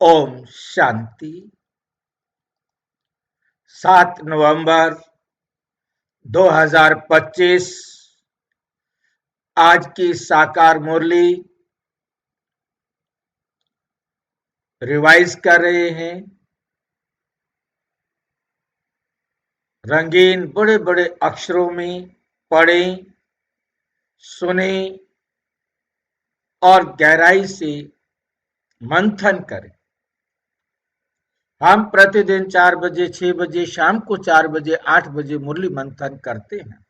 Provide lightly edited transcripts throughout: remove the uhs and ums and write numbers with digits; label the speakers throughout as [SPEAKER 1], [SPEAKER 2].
[SPEAKER 1] ओम शांति। 7 नवंबर 2025 आज की साकार मुरली रिवाइज कर रहे हैं। रंगीन बड़े बड़े अक्षरों में पढ़ें, सुने और गहराई से मंथन करें। हम प्रतिदिन 4 बजे, 6 बजे, शाम को 4 बजे, 8 बजे मुरली मंथन करते हैं।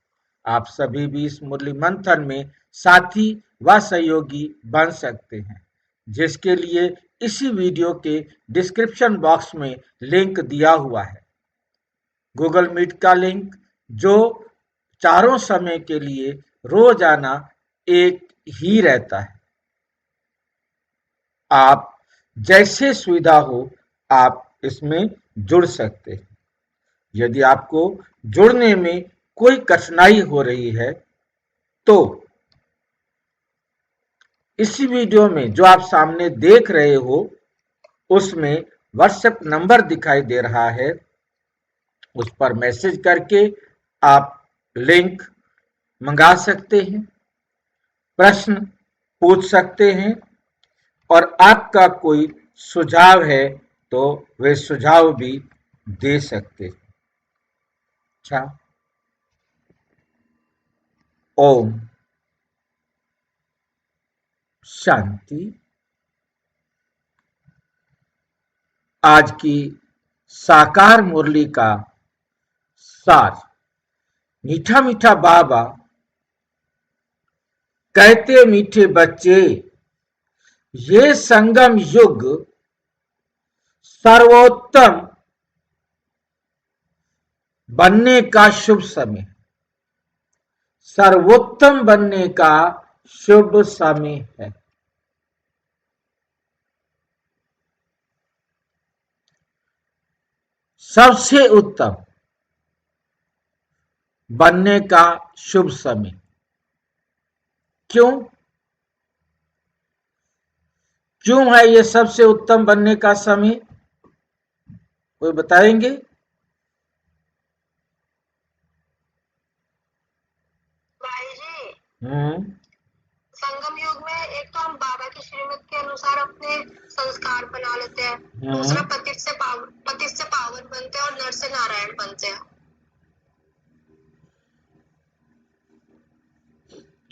[SPEAKER 1] आप सभी भी इस मुरली मंथन में साथी व सहयोगी बन सकते हैं, जिसके लिए इसी वीडियो के डिस्क्रिप्शन बॉक्स में लिंक दिया हुआ है। गूगल मीट का लिंक, जो चारों समय के लिए रोजाना एक ही रहता है। आप जैसे सुविधा हो आप इसमें जुड़ सकते हैं। यदि आपको जुड़ने में कोई कठिनाई हो रही है तो इसी वीडियो में जो आप सामने देख रहे हो उसमें व्हाट्सएप नंबर दिखाई दे रहा है, उस पर मैसेज करके आप लिंक मंगा सकते हैं, प्रश्न पूछ सकते हैं और आपका कोई सुझाव है तो वे सुझाव भी दे सकते हैं। अच्छा, ओम शांति। आज की साकार मुरली का सार। मीठा मीठा बाबा कहते, मीठे बच्चे, ये संगम युग सर्वोत्तम बनने का शुभ समय, सर्वोत्तम बनने का शुभ समय है। सबसे उत्तम बनने का शुभ समय। क्यों क्यों है ये सबसे उत्तम बनने का समय? कोई बताएंगे?
[SPEAKER 2] भाई जी,
[SPEAKER 1] संगम
[SPEAKER 2] युग में एक तो हम बाबा की श्रीमत के अनुसार अपने संस्कार बना लेते हैं, दूसरा पतित से पावन बनते हैं और नर से नारायण बनते हैं।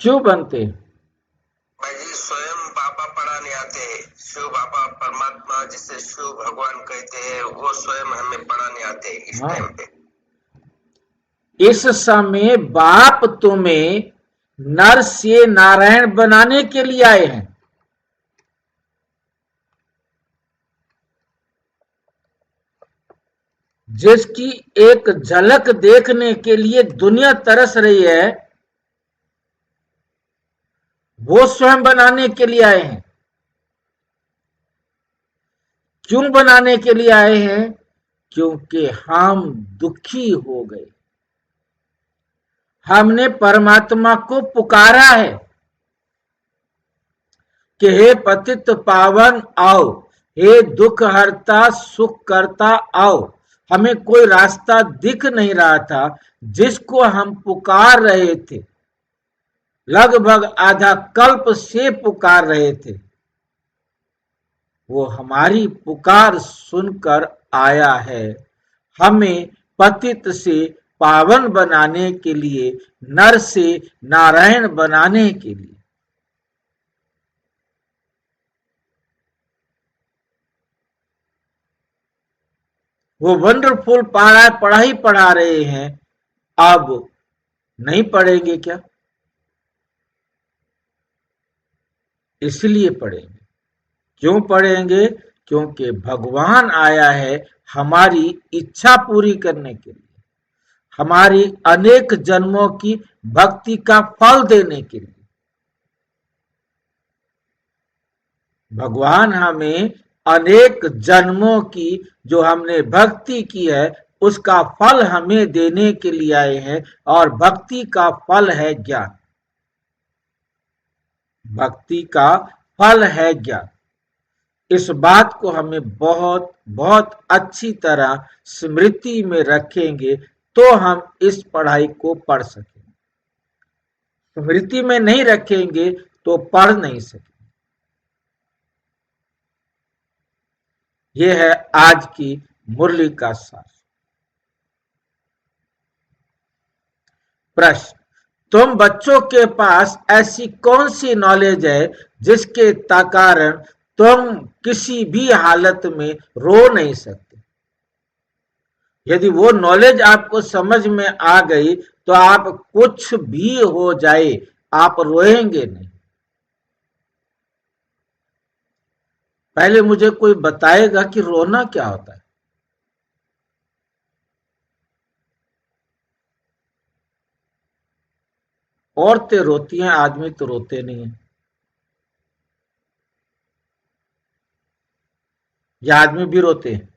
[SPEAKER 1] क्यों बनते?
[SPEAKER 2] भाई जी, स्वयं बाबा पढ़ाने आते हैं। शिव बाबा परमात्मा, जिसे शिव भगवान कहते हैं, वो स्वयं हमें पढ़ाने आते हैं इस टाइम पे।
[SPEAKER 1] इस समय बाप तुम्हें नर से नारायण बनाने के लिए आए हैं। जिसकी एक झलक देखने के लिए दुनिया तरस रही है, वो स्वयं बनाने के लिए आए हैं। क्यों बनाने के लिए आए हैं? क्योंकि हम दुखी हो गए। हमने परमात्मा को पुकारा है कि हे पतित पावन आओ, हे दुख हरता सुख करता आओ। हमें कोई रास्ता दिख नहीं रहा था जिसको हम पुकार रहे थे, लगभग आधा कल्प से पुकार रहे थे। वो हमारी पुकार सुनकर आया है, हमें पतित से पावन बनाने के लिए, नर से नारायण बनाने के लिए। वो वंडरफुल पढ़ाई पढ़ा रहे हैं, अब नहीं पढ़ेंगे क्या? इसलिए पढ़ेंगे। क्यों पढ़ेंगे? क्योंकि भगवान आया है हमारी इच्छा पूरी करने के लिए, हमारी अनेक जन्मों की भक्ति का फल देने के लिए। भगवान हमें अनेक जन्मों की जो हमने भक्ति की है उसका फल हमें देने के लिए आए हैं, और भक्ति का फल है ज्ञान। भक्ति का फल है ज्ञान। इस बात को हमें बहुत बहुत अच्छी तरह स्मृति में रखेंगे तो हम इस पढ़ाई को पढ़ सकेंगे। स्मृति में नहीं रखेंगे तो पढ़ नहीं सकेंगे। यह है आज की मुरली का सार। प्रश्न, तुम बच्चों के पास ऐसी कौन सी नॉलेज है जिसके कारण तुम किसी भी हालत में रो नहीं सकते? यदि वो नॉलेज आपको समझ में आ गई तो आप कुछ भी हो जाए आप रोएंगे नहीं। पहले मुझे कोई बताएगा कि रोना क्या होता है? औरतें रोती हैं, आदमी तो रोते नहीं है। या आदमी भी रोते हैं?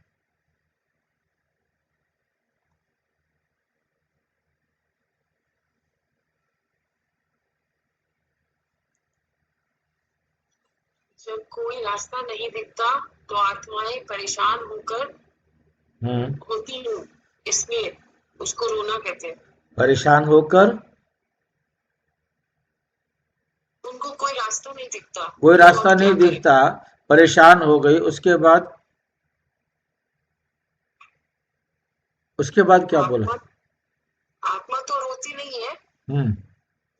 [SPEAKER 3] जब कोई रास्ता नहीं दिखता तो आत्माएं परेशान होकर होती हैं, इसलिए उसको रोना कहते हैं।
[SPEAKER 1] परेशान होकर?
[SPEAKER 3] उनको कोई रास्ता नहीं दिखता।
[SPEAKER 1] कोई रास्ता नहीं दिखता, परेशान हो गई, उसके बाद? उसके बाद क्या बोला?
[SPEAKER 3] आत्मा तो रोती नहीं है।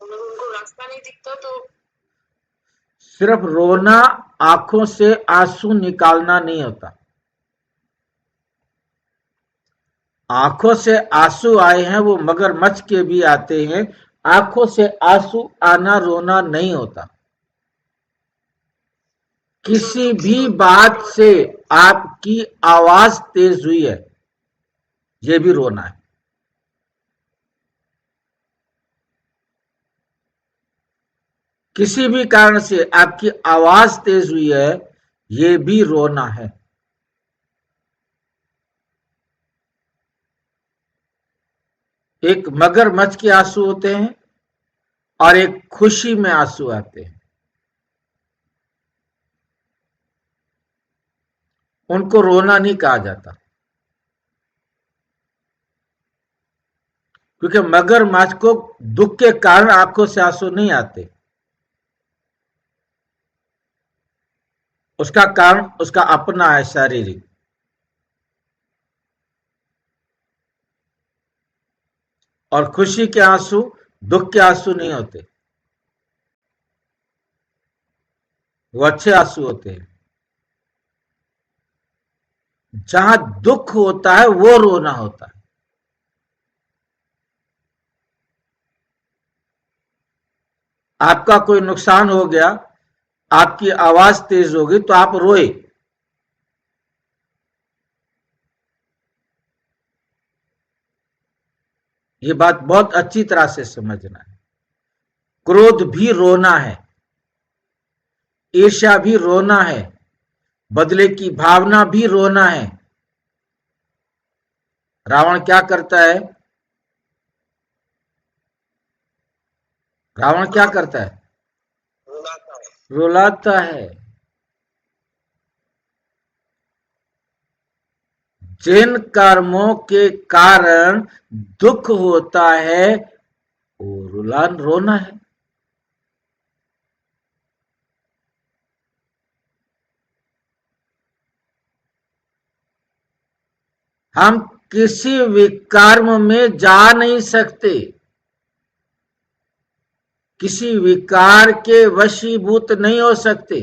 [SPEAKER 3] उनको रास्ता नहीं दिखता तो
[SPEAKER 1] सिर्फ रोना आंखों से आंसू निकालना नहीं होता। आंखों से आंसू आए हैं वो मगरमच्छ के भी आते हैं। आंखों से आंसू आना रोना नहीं होता। किसी भी बात से आपकी आवाज तेज हुई है, ये भी रोना है। किसी भी कारण से आपकी आवाज तेज हुई है, ये भी रोना है। एक मगरमच्छ के आंसू होते हैं और एक खुशी में आंसू आते हैं। उनको रोना नहीं कहा जाता, क्योंकि मगरमच्छ को दुख के कारण आंखों से आंसू नहीं आते। उसका कारण उसका अपना है, शारीरिक। और खुशी के आंसू दुख के आंसू नहीं होते, वो अच्छे आंसू होते हैं। जहां दुख होता है वो रोना होता है। आपका कोई नुकसान हो गया, आपकी आवाज तेज हो गई तो आप रोए। ये बात बहुत अच्छी तरह से समझना है। क्रोध भी रोना है, ईर्ष्या भी रोना है, बदले की भावना भी रोना है। रावण क्या करता है? रावण क्या करता है? रुलाता है। जिन कर्मों के कारण दुख होता है वो रोना है। हम किसी विकर्म में जा नहीं सकते, किसी विकार के वशीभूत नहीं हो सकते।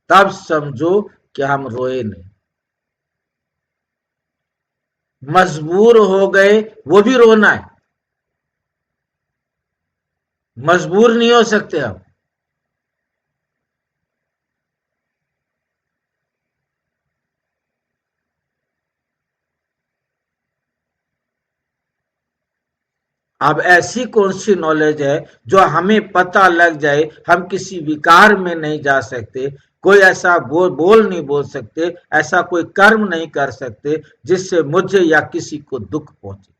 [SPEAKER 1] तब समझो कि हम रोए नहीं। मजबूर हो गए वो भी रोना है। मजबूर नहीं हो सकते हम। अब ऐसी कौन सी नॉलेज है जो हमें पता लग जाए हम किसी विकार में नहीं जा सकते, कोई ऐसा बोल नहीं बोल सकते, ऐसा कोई कर्म नहीं कर सकते जिससे मुझे या किसी को दुख पहुंचे?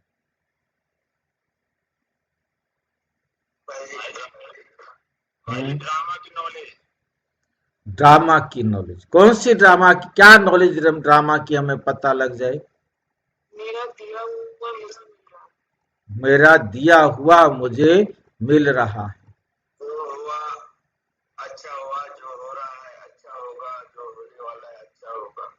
[SPEAKER 2] ड्रामा की नॉलेज।
[SPEAKER 1] ड्रामा की नॉलेज। कौन सी ड्रामा की, क्या नॉलेज ड्रामा की हमें पता लग जाए?
[SPEAKER 3] मेरा दिया हुआ मुझे मिल रहा है।
[SPEAKER 1] मेरा दिया हुआ मुझे मिल रहा है।
[SPEAKER 2] जो हुआ अच्छा हुआ, जो हो रहा है अच्छा होगा, जो होने वाला है अच्छा होगा।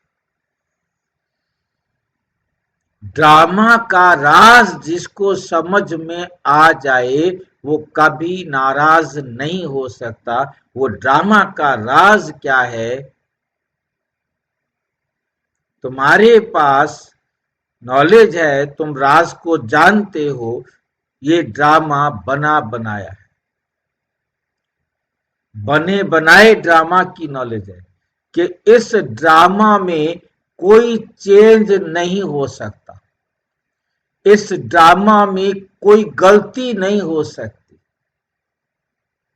[SPEAKER 1] ड्रामा का राज जिसको समझ में आ जाए वो कभी नाराज नहीं हो सकता। वो ड्रामा का राज क्या है? तुम्हारे पास नॉलेज है, तुम राज को जानते हो, ये ड्रामा बना बनाया है। बने बनाए ड्रामा की नॉलेज है कि इस ड्रामा में कोई चेंज नहीं हो सकता, इस ड्रामा में कोई गलती नहीं हो सकती,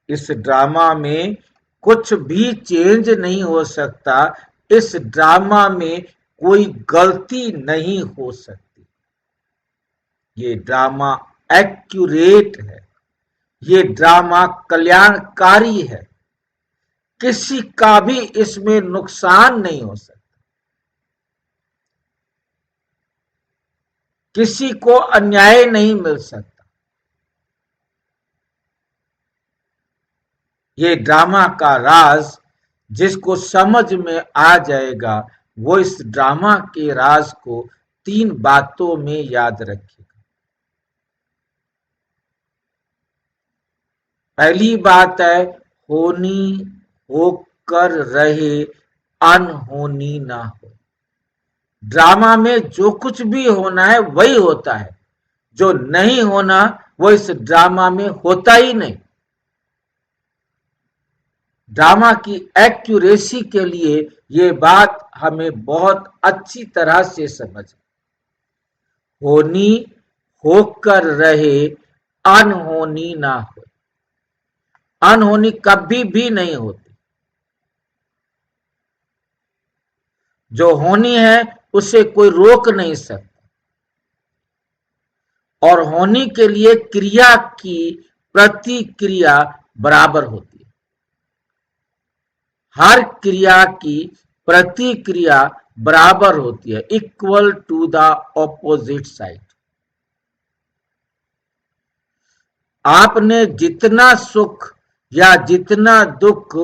[SPEAKER 1] इस ड्रामा में कुछ भी चेंज नहीं हो सकता, इस ड्रामा में कोई गलती नहीं हो सकती। ये ड्रामा एक्यूरेट है, ये ड्रामा कल्याणकारी है, किसी का भी इसमें नुकसान नहीं हो सकता, किसी को अन्याय नहीं मिल सकता। ये ड्रामा का राज जिसको समझ में आ जाएगा वो इस ड्रामा के राज को 3 बातों में याद रखेगा। पहली बात है, होनी होकर रहे, अनहोनी ना हो। ड्रामा में जो कुछ भी होना है वही होता है, जो नहीं होना वो इस ड्रामा में होता ही नहीं। ड्रामा की एक्यूरेसी के लिए ये बात हमें बहुत अच्छी तरह से समझ, होनी होकर रहे, अनहोनी ना हो। अनहोनी कभी भी नहीं होती, जो होनी है उसे कोई रोक नहीं सकता, और होने के लिए क्रिया की प्रतिक्रिया बराबर होती है। हर क्रिया की प्रतिक्रिया बराबर होती है, equal to the opposite side. आपने जितना सुख या जितना दुख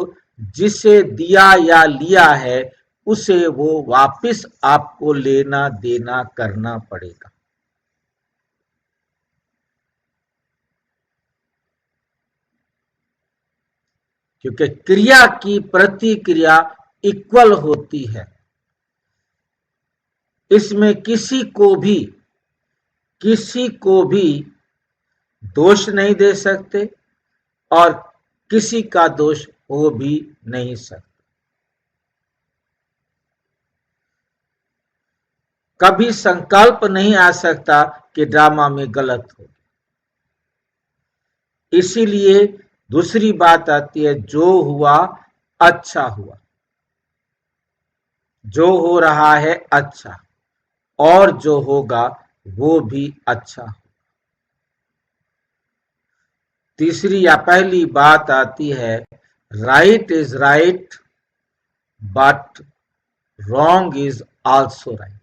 [SPEAKER 1] जिसे दिया या लिया है उसे वो वापस आपको लेना देना करना पड़ेगा। क्योंकि क्रिया की प्रतिक्रिया इक्वल होती है, इसमें किसी को भी दोष नहीं दे सकते और किसी का दोष हो भी नहीं सकता। कभी संकल्प नहीं आ सकता कि ड्रामा में गलत हो। इसीलिए दूसरी बात आती है, जो हुआ अच्छा हुआ, जो हो रहा है अच्छा, और जो होगा वो भी अच्छा। तीसरी या पहली बात आती है, right is right but wrong is also right.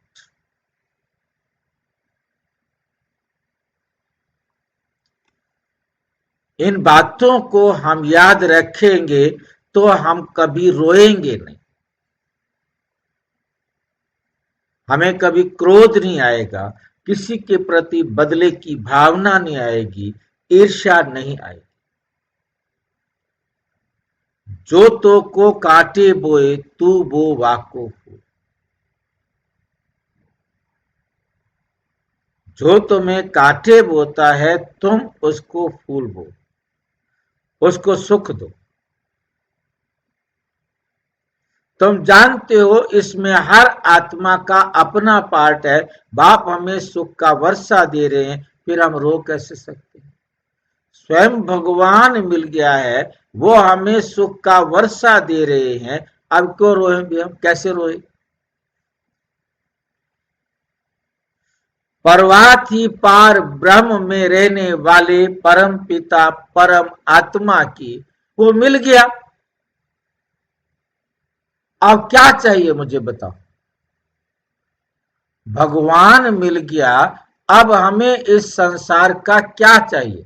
[SPEAKER 1] इन बातों को हम याद रखेंगे तो हम कभी रोएंगे नहीं, हमें कभी क्रोध नहीं आएगा, किसी के प्रति बदले की भावना नहीं आएगी, ईर्ष्या नहीं आएगी। जो तो को काटे बोए तू बो वाको हो। जो तुम्हें काटे बोता है तुम उसको फूल बो, उसको सुख दो। तुम जानते हो इसमें हर आत्मा का अपना पार्ट है। बाप हमें सुख का वर्षा दे रहे हैं, फिर हम रो कैसे सकते हैं? स्वयं भगवान मिल गया है, वो हमें सुख का वर्षा दे रहे हैं, अब क्यों रोएंगे हम? कैसे रोए? पर्वाथी पार ब्रह्म में रहने वाले परम पिता परम आत्मा की वो मिल गया, अब क्या चाहिए मुझे बताओ। भगवान मिल गया, अब हमें इस संसार का क्या चाहिए।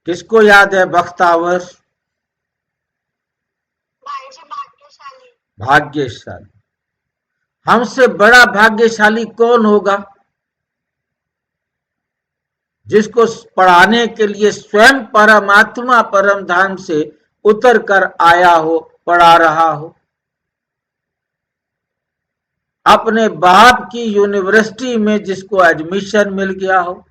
[SPEAKER 1] किसको याद है बख्तावर?
[SPEAKER 3] भाई जी भाग्यशाली।
[SPEAKER 1] भाग्यशाली। हमसे बड़ा भाग्यशाली कौन होगा? जिसको पढ़ाने के लिए स्वयं परमात्मा परम धाम से उतर कर आया हो, पढ़ा रहा हो। अपने बाप की यूनिवर्सिटी में जिसको एडमिशन मिल गया हो।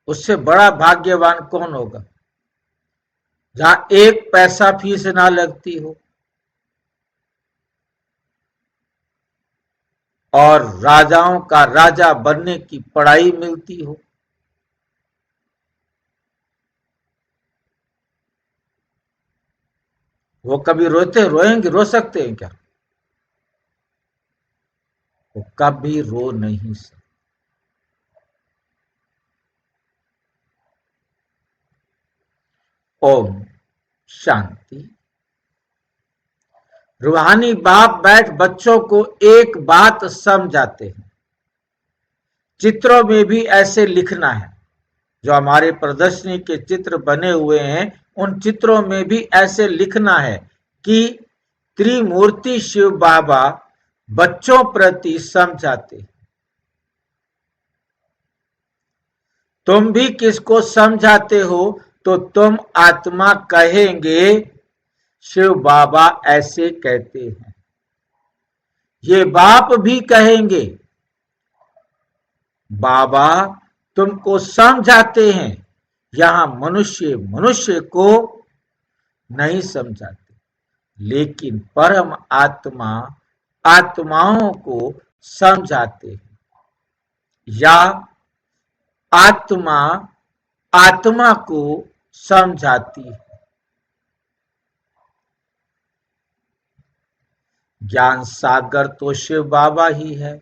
[SPEAKER 1] उससे बड़ा भाग्यवान कौन होगा? जहां एक पैसा फीस ना लगती हो और राजाओं का राजा बनने की पढ़ाई मिलती हो। वो कभी रोएंगे, रो सकते हैं क्या? वो कभी रो नहीं सकते। ओम शांति। रूहानी बाप बैठ बच्चों को एक बात समझाते हैं। चित्रों में भी ऐसे लिखना है। जो हमारे प्रदर्शनी के चित्र बने हुए हैं, उन चित्रों में भी ऐसे लिखना है कि त्रिमूर्ति शिव बाबा बच्चों प्रति समझाते। तुम भी किसको समझाते हो तो तुम आत्मा कहेंगे शिव बाबा ऐसे कहते हैं। ये बाप भी कहेंगे बाबा तुमको समझाते हैं। यहां मनुष्य मनुष्य को नहीं समझाते, लेकिन परम आत्मा आत्माओं को समझाते हैं, या आत्मा आत्मा को समझाती है। ज्ञान सागर तो शिव बाबा ही है।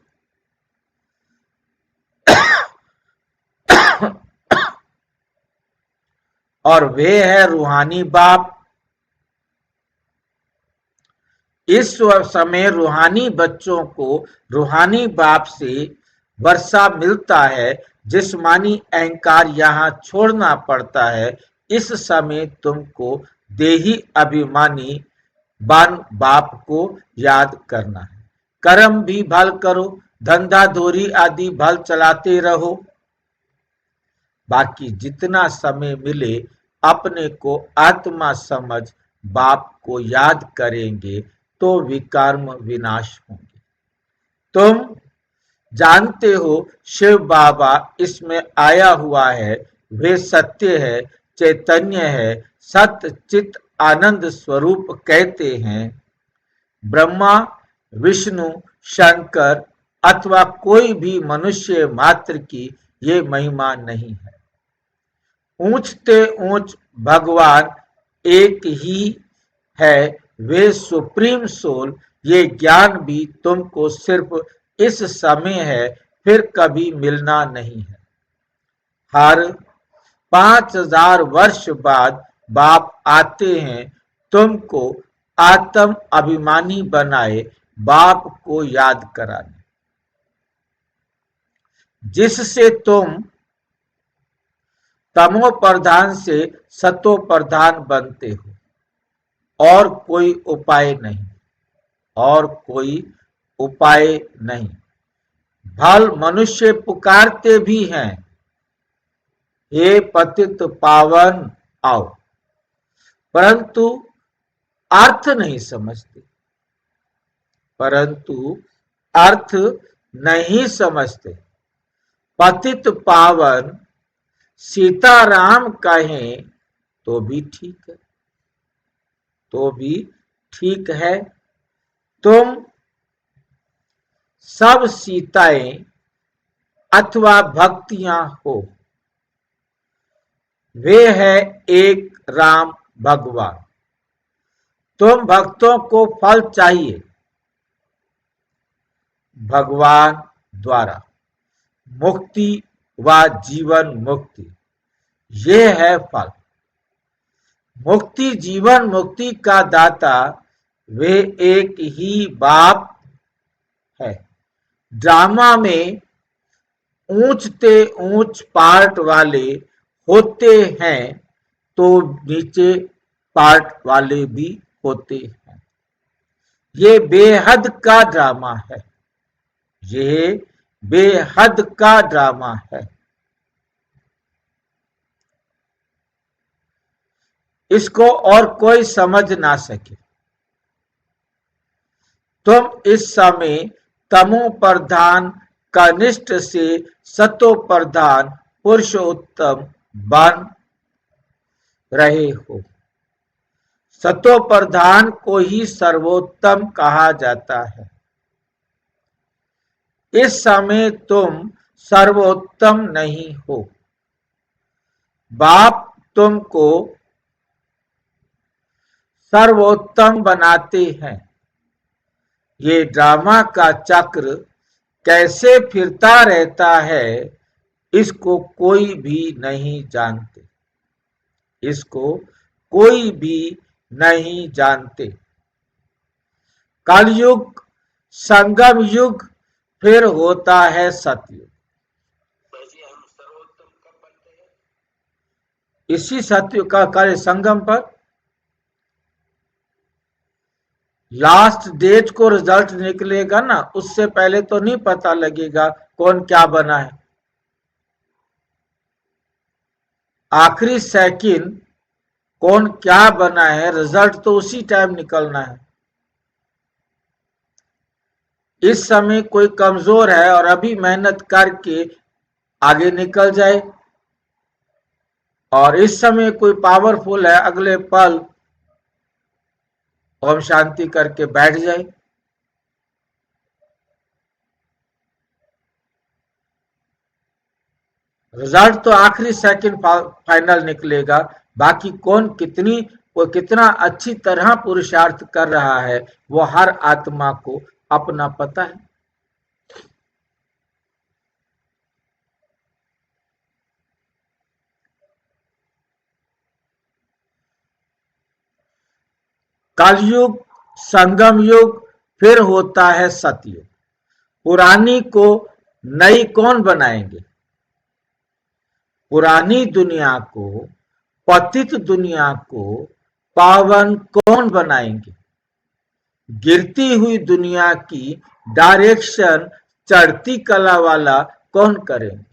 [SPEAKER 1] और वे है रूहानी बाप। इस समय रूहानी बच्चों को रूहानी बाप से वर्षा मिलता है। जिस्मानी अहंकार यहाँ छोड़ना पड़ता है। इस समय तुमको देही अभिमानी बाप को याद करना है। कर्म भी भल करो, धंधा धोरी आदि भल चलाते रहो। बाकी जितना समय मिले अपने को आत्मा समझ बाप को याद करेंगे तो विकर्म विनाश होंगे। तुम जानते हो शिव बाबा इसमें आया हुआ है। वे सत्य है, चैतन्य है, सत्य चित आनंद स्वरूप कहते हैं। ब्रह्मा विष्णु शंकर अथवा कोई भी मनुष्य मात्र की ये महिमा नहीं है। ऊंचते ऊंच भगवान एक ही है। वे सुप्रीम सोल। ये ज्ञान भी तुमको सिर्फ इस समय है, फिर कभी मिलना नहीं है। हर 5000 वर्ष बाद बाप आते हैं तुमको आत्म अभिमानी बनाए बाप को याद कराने, जिससे तुम तमो प्रधान से सतो प्रधान बनते हो। और कोई उपाय नहीं, और कोई उपाय नहीं। भल मनुष्य पुकारते भी हैं, हे पतित पावन आओ, परंतु अर्थ नहीं समझते। परंतु अर्थ नहीं समझते। पतित पावन सीताराम कहें तो भी ठीक है, तो भी ठीक है। तुम सब सीताएं अथवा भक्तियां हो। वे है एक राम भगवान। तुम भक्तों को फल चाहिए, भगवान द्वारा मुक्ति व जीवन मुक्ति, ये है फल। मुक्ति जीवन मुक्ति का दाता वे एक ही बाप है। ड्रामा में ऊंच से ऊंच पार्ट वाले होते हैं तो नीचे पार्ट वाले भी होते हैं। ये बेहद का ड्रामा है, ये बेहद का ड्रामा है। इसको और कोई समझ ना सके। तुम इस समय तमो प्रधान कनिष्ठ से सतो प्रधान पुरुषोत्तम बन रहे हो। सतो प्रधान को ही सर्वोत्तम कहा जाता है। इस समय तुम सर्वोत्तम नहीं हो। बाप तुमको सर्वोत्तम बनाते हैं। ये ड्रामा का चक्र कैसे फिरता रहता है, इसको कोई भी नहीं जानते। इसको कोई भी नहीं जानते। कलयुग, संगम युग, फिर होता है सतयुग।
[SPEAKER 2] हम सर्वोत्तम कब बनते हैं?
[SPEAKER 1] इसी सतयुग का कार्य संगम पर। लास्ट डेट को रिजल्ट निकलेगा ना, उससे पहले तो नहीं पता लगेगा कौन क्या बना है। आखिरी सेकंड कौन क्या बना है, रिजल्ट तो उसी टाइम निकलना है। इस समय कोई कमजोर है और अभी मेहनत करके आगे निकल जाए, और इस समय कोई पावरफुल है, अगले पल ओम शांति करके बैठ जाए। रिजल्ट तो आखिरी सेकंड फाइनल निकलेगा। बाकी कौन कितना अच्छी तरह पुरुषार्थ कर रहा है, वो हर आत्मा को अपना पता है। कलयुग, संगम युग, फिर होता है सतयुग। पुरानी को नई कौन बनाएंगे? पुरानी दुनिया को, पतित दुनिया को पावन कौन बनाएंगे? गिरती हुई दुनिया की डायरेक्शन चढ़ती कला वाला कौन करेंगे?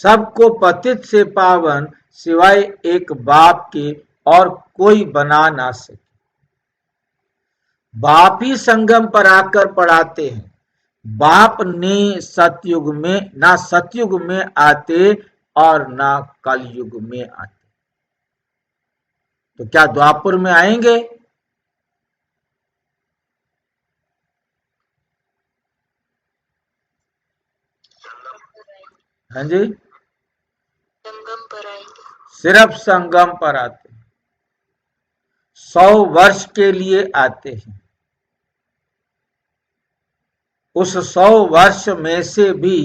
[SPEAKER 1] सबको पतित से पावन सिवाय एक बाप के और कोई बना ना सके। बाप ही संगम पर आकर पढ़ाते हैं। बाप ने सतयुग में ना सतयुग में आते और ना कलयुग में आते। तो क्या द्वापर में आएंगे? हाँ जी,
[SPEAKER 3] संगम पर आएंगे।
[SPEAKER 1] सिर्फ संगम पर आते हैं। 100 वर्ष के लिए आते हैं। उस 100 वर्ष में से भी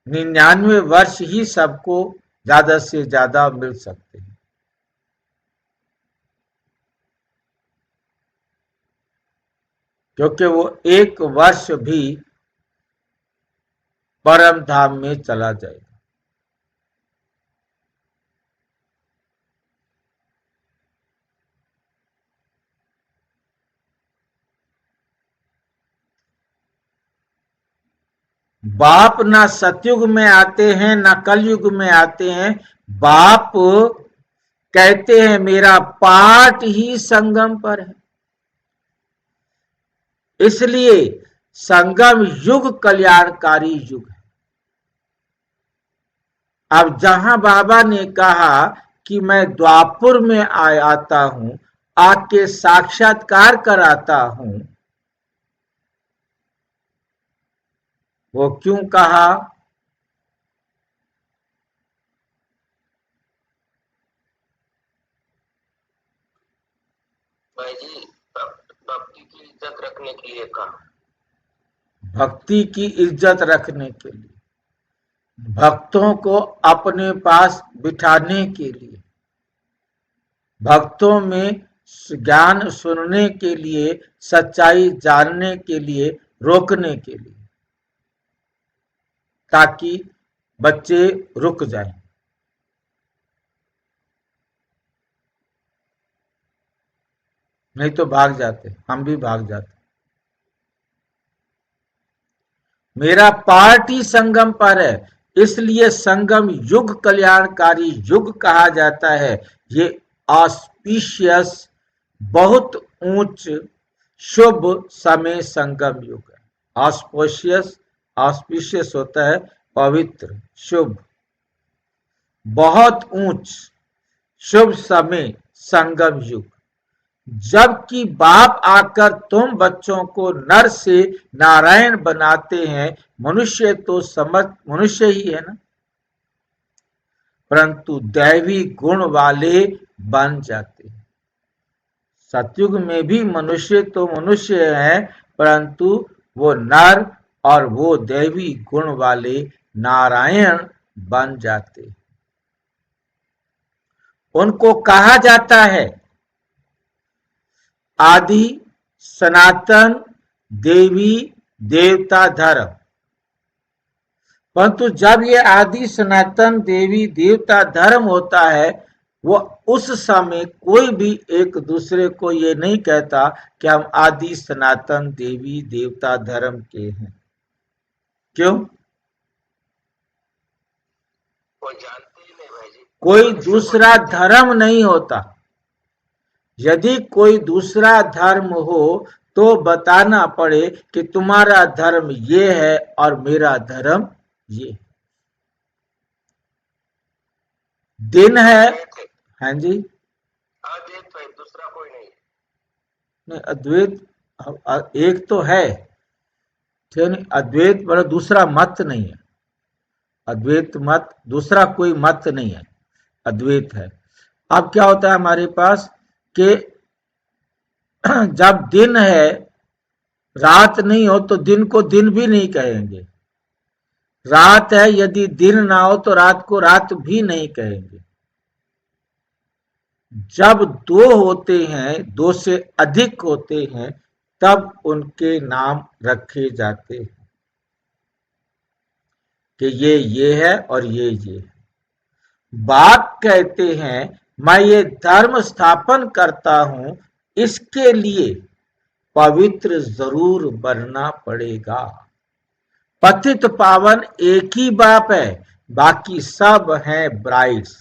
[SPEAKER 1] 99 वर्ष ही सबको ज्यादा से ज्यादा मिल सकते हैं। क्योंकि वो एक वर्ष भी परम धाम में चला जाएगा। बाप ना सतयुग में आते हैं ना कलयुग में आते हैं। बाप कहते हैं मेरा पाठ ही संगम पर है। इसलिए संगम युग कल्याणकारी युग है। अब जहां बाबा ने कहा कि मैं द्वापुर में आता हूं, आके साक्षात्कार कराता हूं, वो क्यों कहा?
[SPEAKER 2] भाई जी भक्ति की इज्जत रखने के लिए कहा।
[SPEAKER 1] भक्ति की इज्जत रखने के लिए, भक्तों को अपने पास बिठाने के लिए, भक्तों में ज्ञान सुनने के लिए, सच्चाई जानने के लिए, रोकने के लिए, ताकि बच्चे रुक जाएं। नहीं तो भाग जाते, हम भी भाग जाते। मेरा पार्टी संगम पर है, इसलिए संगम युग कल्याणकारी युग कहा जाता है। ये ऑस्पिशियस, बहुत उच्च शुभ समय संगम युग है। ऑस्पिशियस, ऑस्पिशियस होता है पवित्र, शुभ, बहुत ऊंच शुभ समय संगम युग। जबकि बाप आकर तुम बच्चों को नर से नारायण बनाते हैं, मनुष्य तो समझ मनुष्य ही है ना, परंतु दैवी गुण वाले बन जाते हैं। सतयुग में भी मनुष्य तो मनुष्य है, परंतु वो नर और वो दैवी गुण वाले नारायण बन जाते। उनको कहा जाता है आदि सनातन देवी देवता धर्म। परंतु जब ये आदि सनातन देवी देवता धर्म होता है, वो उस समय कोई भी एक दूसरे को ये नहीं कहता कि हम आदि सनातन देवी देवता धर्म के हैं। क्यों?
[SPEAKER 2] कोई जानते ही नहीं भाई जी।
[SPEAKER 1] कोई दूसरा धर्म नहीं होता। यदि कोई दूसरा धर्म हो तो बताना पड़े कि तुम्हारा धर्म ये है और मेरा धर्म ये। दिन है, हाँ जी,
[SPEAKER 2] अद्वैत है, दूसरा कोई नहीं।
[SPEAKER 1] नहीं, अद्वैत एक तो है, ठीक नहीं, अद्वैत मतलब दूसरा मत नहीं है। अद्वैत मत दूसरा कोई मत नहीं है, अद्वैत है। अब क्या होता है हमारे पास कि जब दिन है, रात नहीं हो तो दिन को दिन भी नहीं कहेंगे। रात है, यदि दिन ना हो तो रात को रात भी नहीं कहेंगे। जब दो होते हैं, दो से अधिक होते हैं, तब उनके नाम रखे जाते हैं कि ये है और ये है। बाप कहते हैं मैं ये धर्म स्थापन करता हूं, इसके लिए पवित्र जरूर बनना पड़ेगा। पतित पावन एक ही बाप है, बाकी सब हैं ब्राइड्स।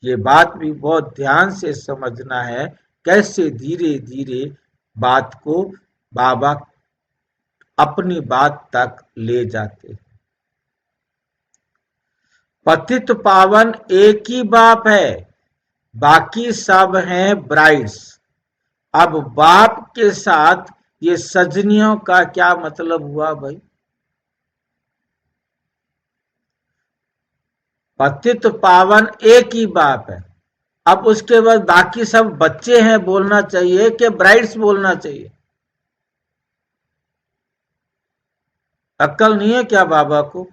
[SPEAKER 1] ये बात भी बहुत ध्यान से समझना है, कैसे धीरे धीरे बात को बाबा अपनी बात तक ले जाते। पतित पावन एक ही बाप है, बाकी सब हैं ब्राइड्स। अब बाप के साथ ये सजनियों का क्या मतलब हुआ भाई? पतित पावन एक ही बाप है, अब उसके बाद बाकी सब बच्चे हैं बोलना चाहिए कि ब्राइड्स बोलना चाहिए? अक्ल नहीं है क्या बाबा को?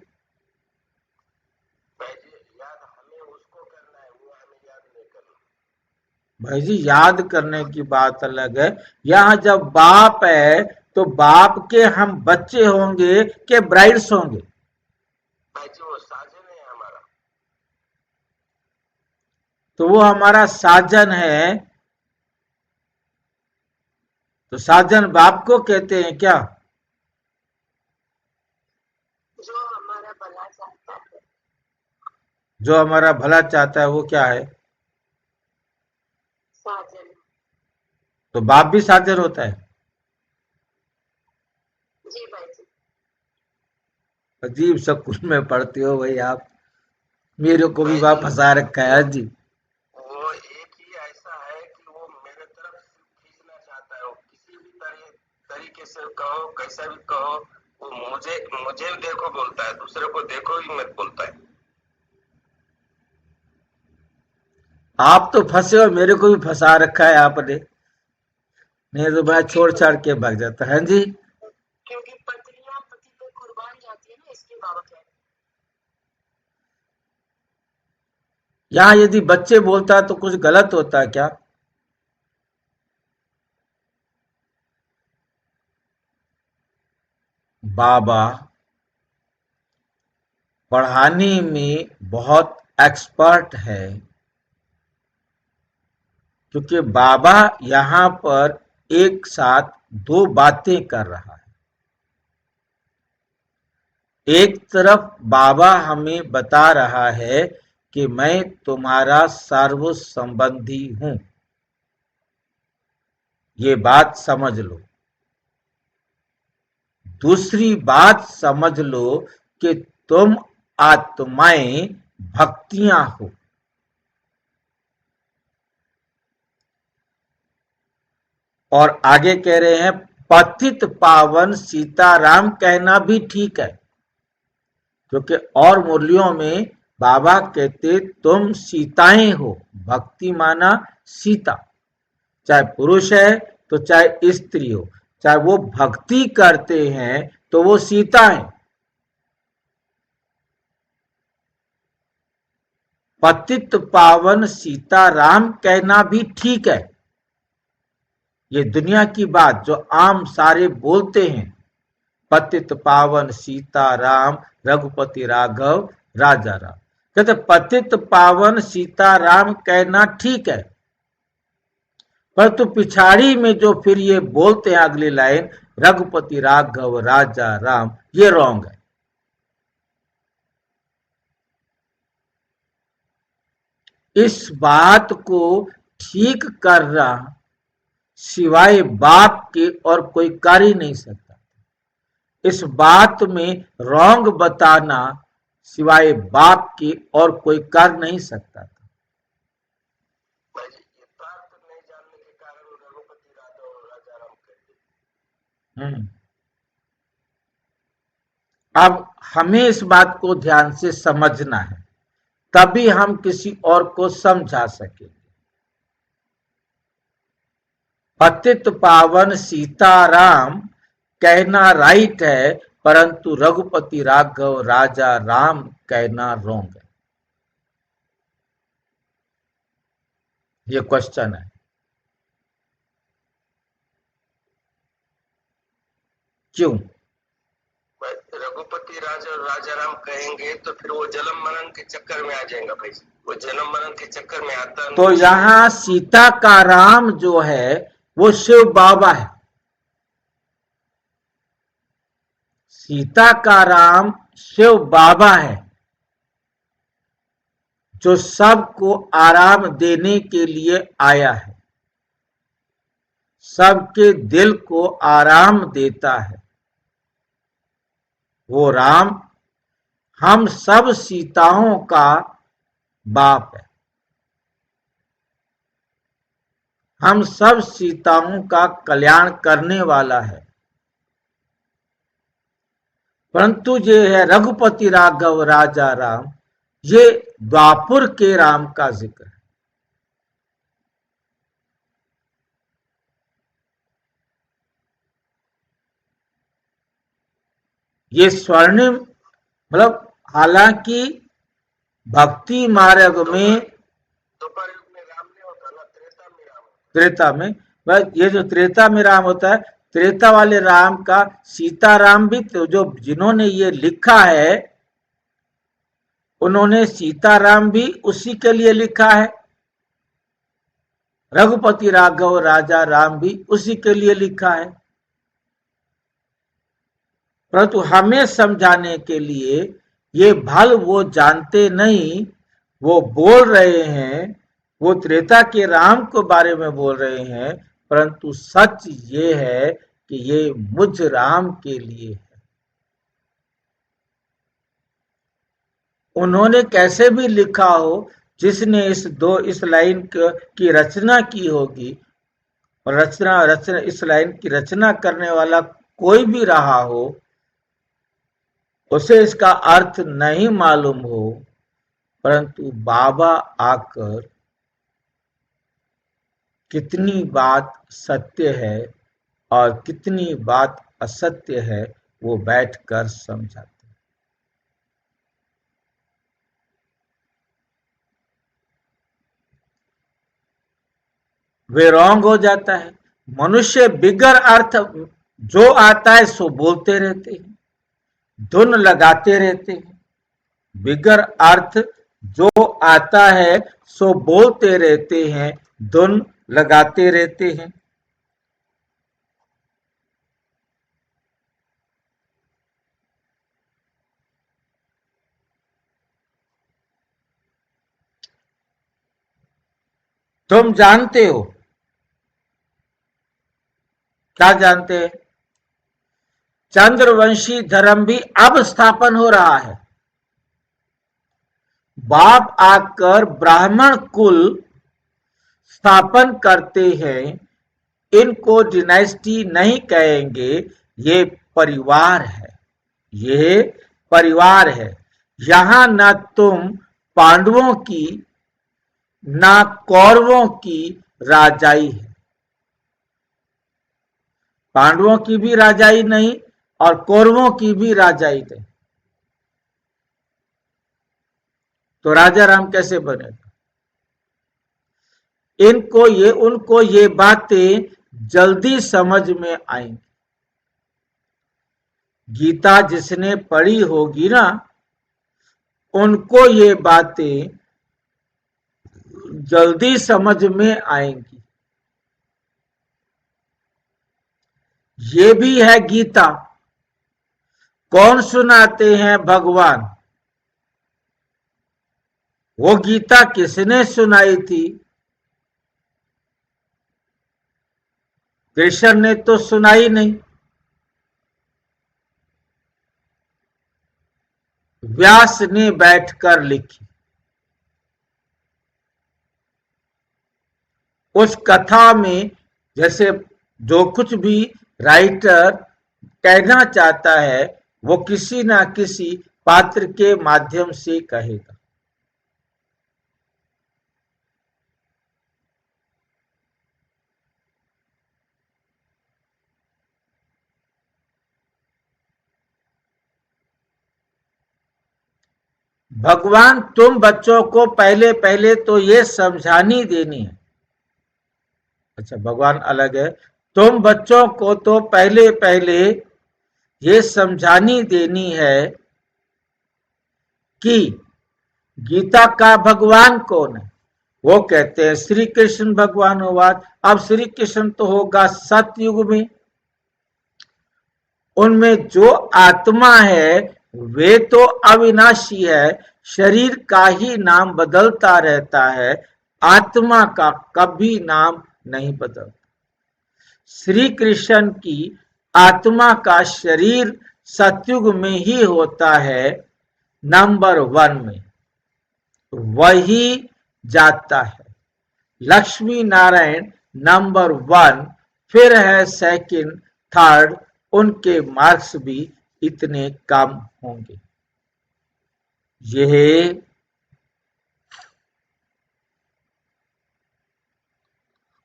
[SPEAKER 1] भाई जी याद करने की बात अलग है। यहाँ जब बाप है तो बाप के हम बच्चे होंगे कि ब्राइड्स होंगे?
[SPEAKER 2] भाई जी वो साजन है हमारा।
[SPEAKER 1] तो वो हमारा साजन है, तो साजन बाप को कहते हैं क्या?
[SPEAKER 3] जो हमारा भला चाहता है।
[SPEAKER 1] जो हमारा भला चाहता है वो क्या है?
[SPEAKER 3] साजन।
[SPEAKER 1] तो बाप भी साजन होता है?
[SPEAKER 3] जी भाई जी।
[SPEAKER 1] अजीब स्कूल में पढ़ते हो भाई आप, मेरे को भी वहां फंसा रखा है जी।
[SPEAKER 2] वो एक ही ऐसा है कि वो मेरे तरफ खींचना चाहता है, वो किसी भी तरीके से कहो, कैसा भी कहो, वो मुझे देखो बोलता है, दूसरे को देखो ही मत बोलता है।
[SPEAKER 1] आप तो फंसे हो, मेरे को भी फंसा रखा है आपने। नहीं तो मैं छोड़ छाड़ के भाग जाता है जी।
[SPEAKER 3] क्योंकि पत्नियां पति पे कुर्बान जाती है ना, इसलिए बाबा कह रहे हैं।
[SPEAKER 1] यहाँ यदि बच्चे बोलता है तो कुछ गलत होता है क्या? बाबा पढ़ाने में बहुत एक्सपर्ट है, क्योंकि बाबा यहाँ पर एक साथ दो बातें कर रहा है। एक तरफ बाबा हमें बता रहा है कि मैं तुम्हारा सर्व संबंधी हूं, ये बात समझ लो। दूसरी बात समझ लो कि तुम आत्माएं भक्तियां हो। और आगे कह रहे हैं पतित पावन सीताराम कहना भी ठीक है, क्योंकि और मुरलियों में बाबा कहते तुम सीताएं हो। भक्ति माना सीता, चाहे पुरुष है तो चाहे स्त्री हो, चाहे वो भक्ति करते हैं तो वो सीता है। पतित पावन सीताराम कहना भी ठीक है। ये दुनिया की बात जो आम सारे बोलते हैं, पतित पावन सीताराम रघुपति राघव राजा राम। कहते पतित पावन सीताराम कहना ठीक है, परंतु पिछाड़ी में जो फिर ये बोलते हैं अगली लाइन रघुपति राघव राजा राम, ये रॉन्ग है। इस बात को ठीक करना सिवाय बाप के और कोई कर ही नहीं सकता। इस बात में रॉन्ग बताना सिवाय बाप के और कोई कर नहीं सकता था।
[SPEAKER 2] भाई जी, ये प्राप्त नहीं जानने के कारण रघुपति राजा और राजा राम कर दिए।
[SPEAKER 1] अब हमें इस बात को ध्यान से समझना है, तभी हम किसी और को समझा सकेंगे। पतित पावन सीताराम कहना राइट है, परंतु रघुपति राघव राजा राम कहना रॉन्ग है। ये क्वेश्चन है। क्यों?
[SPEAKER 2] रघुपति राजा और राजा राम कहेंगे तो फिर वो जन्म मरण के चक्कर में आ जाएगा भाई। वो जन्म मरण के चक्कर में आता है।
[SPEAKER 1] तो यहाँ सीता का राम जो है वो शिव बाबा है। सीता का राम शिव बाबा है, जो सबको आराम देने के लिए आया है, सबके दिल को आराम देता है। वो राम हम सब सीताओं का बाप है, हम सब सीताओं का कल्याण करने वाला है। परंतु ये है रघुपति राघव राजा राम, ये द्वापुर के राम का जिक्र है। ये स्वर्णिम मतलब हालांकि भक्ति मार्ग में
[SPEAKER 2] द्वापर युग में राम नहीं होता ना, त्रेता में राम होता।
[SPEAKER 1] त्रेता में ये जो त्रेता में राम होता है, त्रेता वाले राम का सीताराम भी तो जो जिन्होंने ये लिखा है उन्होंने सीताराम भी उसी के लिए लिखा है, रघुपति राघव राजा राम भी उसी के लिए लिखा है। परंतु हमें समझाने के लिए ये भल वो जानते नहीं, वो बोल रहे हैं, वो त्रेता के राम के बारे में बोल रहे हैं, परंतु सच ये है कि ये मुझ राम के लिए है। उन्होंने कैसे भी लिखा हो, जिसने इस लाइन की रचना की होगी, और रचना इस लाइन की रचना करने वाला कोई भी रहा हो, उसे इसका अर्थ नहीं मालूम हो, परंतु बाबा आकर कितनी बात सत्य है और कितनी बात असत्य है वो बैठकर समझाते हैं। वे रॉन्ग हो जाता है। मनुष्य बिगर अर्थ जो आता है सो बोलते रहते हैं, धुन लगाते रहते हैं। बिगर अर्थ जो आता है सो बोलते रहते हैं, धुन लगाते रहते हैं। तुम जानते हो, क्या जानते हैं? चंद्रवंशी धर्म भी अब स्थापन हो रहा है। बाप आकर ब्राह्मण कुल स्थापन करते हैं। इनको डिनाइस्टी नहीं कहेंगे, ये परिवार है, ये परिवार है। यहां न तुम पांडवों की न कौरवों की राजाई है। पांडवों की भी राजाई नहीं और कौरवों की भी राजाई नहीं, तो राजा राम कैसे बनेगा? उनको ये बातें जल्दी समझ में आएंगी। गीता जिसने पढ़ी होगी ना, उनको ये बातें जल्दी समझ में आएंगी। ये भी है गीता। कौन सुनाते हैं? भगवान। वो गीता किसने सुनाई थी? कृष्ण ने तो सुनाई नहीं, व्यास ने बैठकर लिखी। उस कथा में जैसे जो कुछ भी राइटर कहना चाहता है वो किसी ना किसी पात्र के माध्यम से कहेगा। भगवान तुम बच्चों को पहले पहले तो ये समझानी देनी है। अच्छा, भगवान अलग है। तुम बच्चों को तो पहले पहले ये समझानी देनी है कि गीता का भगवान कौन है। वो कहते हैं श्री कृष्ण भगवान हुआ। अब श्री कृष्ण तो होगा सतयुग में। उनमें जो आत्मा है वे तो अविनाशी है। शरीर का ही नाम बदलता रहता है, आत्मा का कभी नाम नहीं बदलता। श्री कृष्ण की आत्मा का शरीर सतयुग में ही होता है, नंबर 1 में वही जाता है। लक्ष्मी नारायण नंबर 1, फिर है सेकंड, थर्ड। उनके मार्क्स भी इतने कम होंगे। यह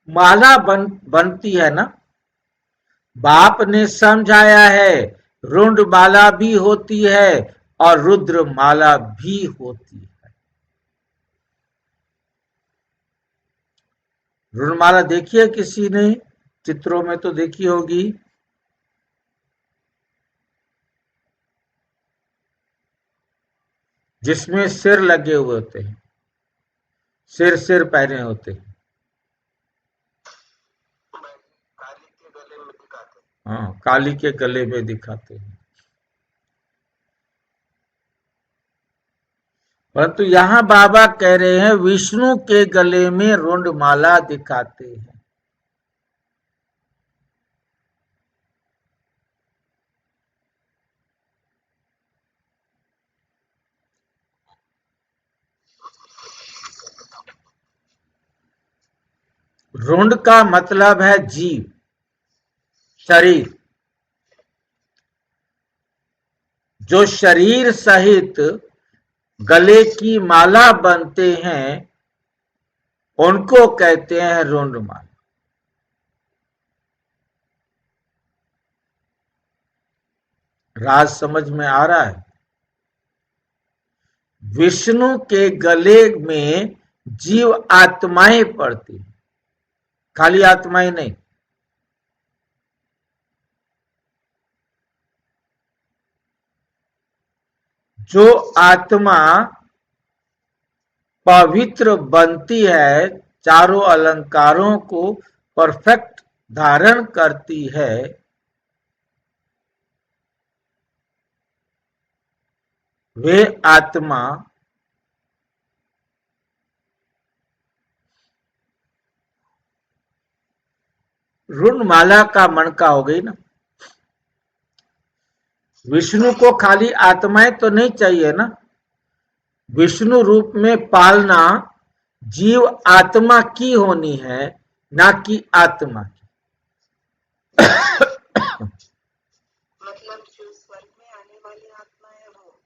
[SPEAKER 1] माला बनती है ना, बाप ने समझाया है। रुंड माला भी होती है और रुद्र माला भी होती है। रुंड माला देखी है किसी ने? चित्रों में तो देखी होगी। जिसमें सिर लगे हुए होते हैं, सिर पहने होते हैं।
[SPEAKER 2] काली के गले में दिखाते हैं।
[SPEAKER 1] हाँ, काली के गले में दिखाते हैं। परंतु यहां बाबा कह रहे हैं विष्णु के गले में रुंड माला दिखाते हैं। रुंड का मतलब है जीव, शरीर। जो शरीर सहित गले की माला बनते हैं उनको कहते हैं रुंड माला। राज समझ में आ रहा है? विष्णु के गले में जीव आत्माएं पड़ती, खाली आत्माएं नहीं। जो आत्मा पवित्र बनती है, चारों अलंकारों को परफेक्ट धारण करती है, वे आत्मा ऋणमाला का मणका हो गई ना। विष्णु को खाली आत्माएं तो नहीं चाहिए ना, विष्णु रूप में पालना जीव आत्मा की होनी है, ना कि आत्मा की।
[SPEAKER 3] मतलब जो स्वर्ग में आने वाली आत्मा है वो,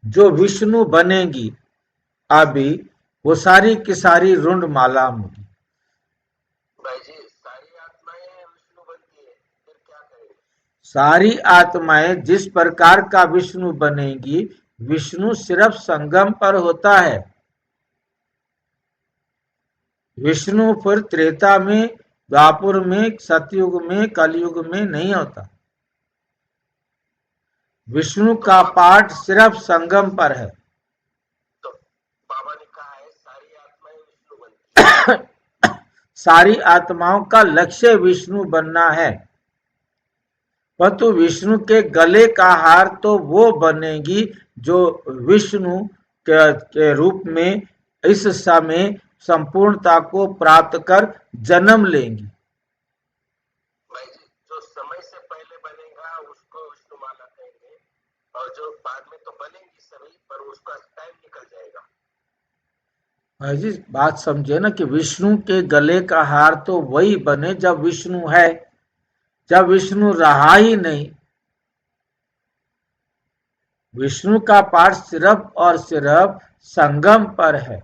[SPEAKER 1] जो विष्णु बनेगी अभी, वो सारी की सारी ऋणमाला होगी।
[SPEAKER 2] भाई जी सारी आत्माएं विष्णु बनती है, फिर क्या करेंगे?
[SPEAKER 1] सारी आत्माएं जिस प्रकार का विष्णु बनेगी, विष्णु सिर्फ संगम पर होता है। विष्णु फिर त्रेता में, द्वापर में, सतयुग में, कलयुग में नहीं होता। विष्णु का पाठ सिर्फ संगम पर है।
[SPEAKER 2] तो बाबा ने कहा है सारी आत्माएं विष्णु बनती है।
[SPEAKER 1] सारी आत्माओं का लक्ष्य विष्णु बनना है, परंतु विष्णु के गले का हार तो वो बनेगी जो विष्णु के रूप में इस समय संपूर्णता को प्राप्त कर जन्म लेंगी।
[SPEAKER 2] भाई जी जो समय से पहले बनेगा उसको विष्णुमाला कहेंगे, और जो बाद में तो बनेंगी सभी, पर उसका टाइम निकल जाएगा।
[SPEAKER 1] भाई जी बात समझे ना कि विष्णु के गले का हार तो वही बने जब विष्णु है, जब विष्णु रहा ही नहीं। विष्णु का पाठ सिर्फ और सिर्फ संगम पर है,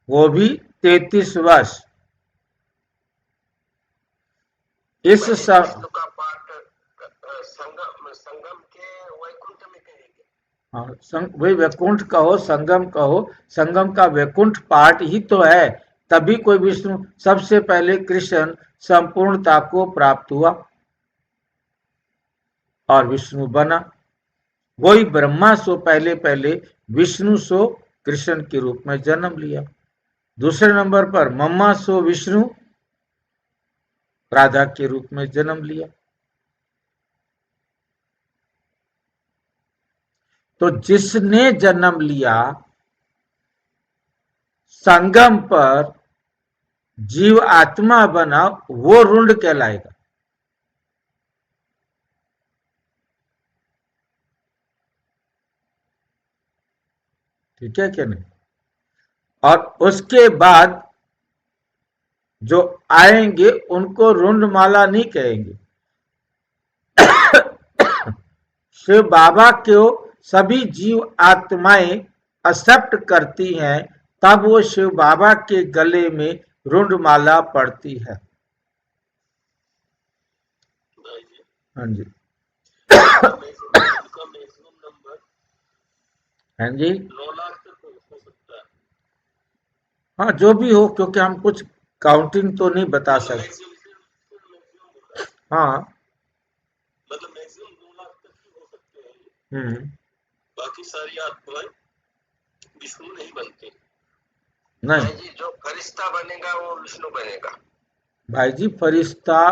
[SPEAKER 1] वो भी 33 वर्ष। इस
[SPEAKER 2] विष्णु का पाठ संगम के वैकुंठ में करेंगे।
[SPEAKER 1] वही वैकुंठ कहो, संगम कहो, संगम का वैकुंठ पाठ ही तो है, तभी कोई विष्णु। सबसे पहले कृष्ण संपूर्णता को प्राप्त हुआ और विष्णु बना। वही ब्रह्मा सो पहले पहले विष्णु सो कृष्ण के रूप में जन्म लिया। दूसरे नंबर पर मम्मा सो विष्णु राधा के रूप में जन्म लिया। तो जिसने जन्म लिया संगम पर, जीव आत्मा बना, वो रुंड कहलाएगा। ठीक है क्या नहीं? और उसके बाद जो आएंगे उनको रुंडमाला नहीं कहेंगे। शिव बाबा को सभी जीव आत्माएं एक्सेप्ट करती हैं, तब वो शिव बाबा के गले में रुंडमाला पड़ती है। हाँ जी। हाँ जी।
[SPEAKER 2] 9 लाख तक हो सकता है।
[SPEAKER 1] हाँ जो भी हो, क्योंकि हम कुछ काउंटिंग तो नहीं बता सकते। हाँ
[SPEAKER 2] मतलब मैक्सिमम 2 लाख तक ही हो सकते हैं। बाकी सारी आत्माएं विष्णु नहीं बनती।
[SPEAKER 1] नहीं
[SPEAKER 2] भाई जी जो फरिश्ता बनेगा वो विष्णु बनेगा।
[SPEAKER 1] भाई जी, फरिश्ता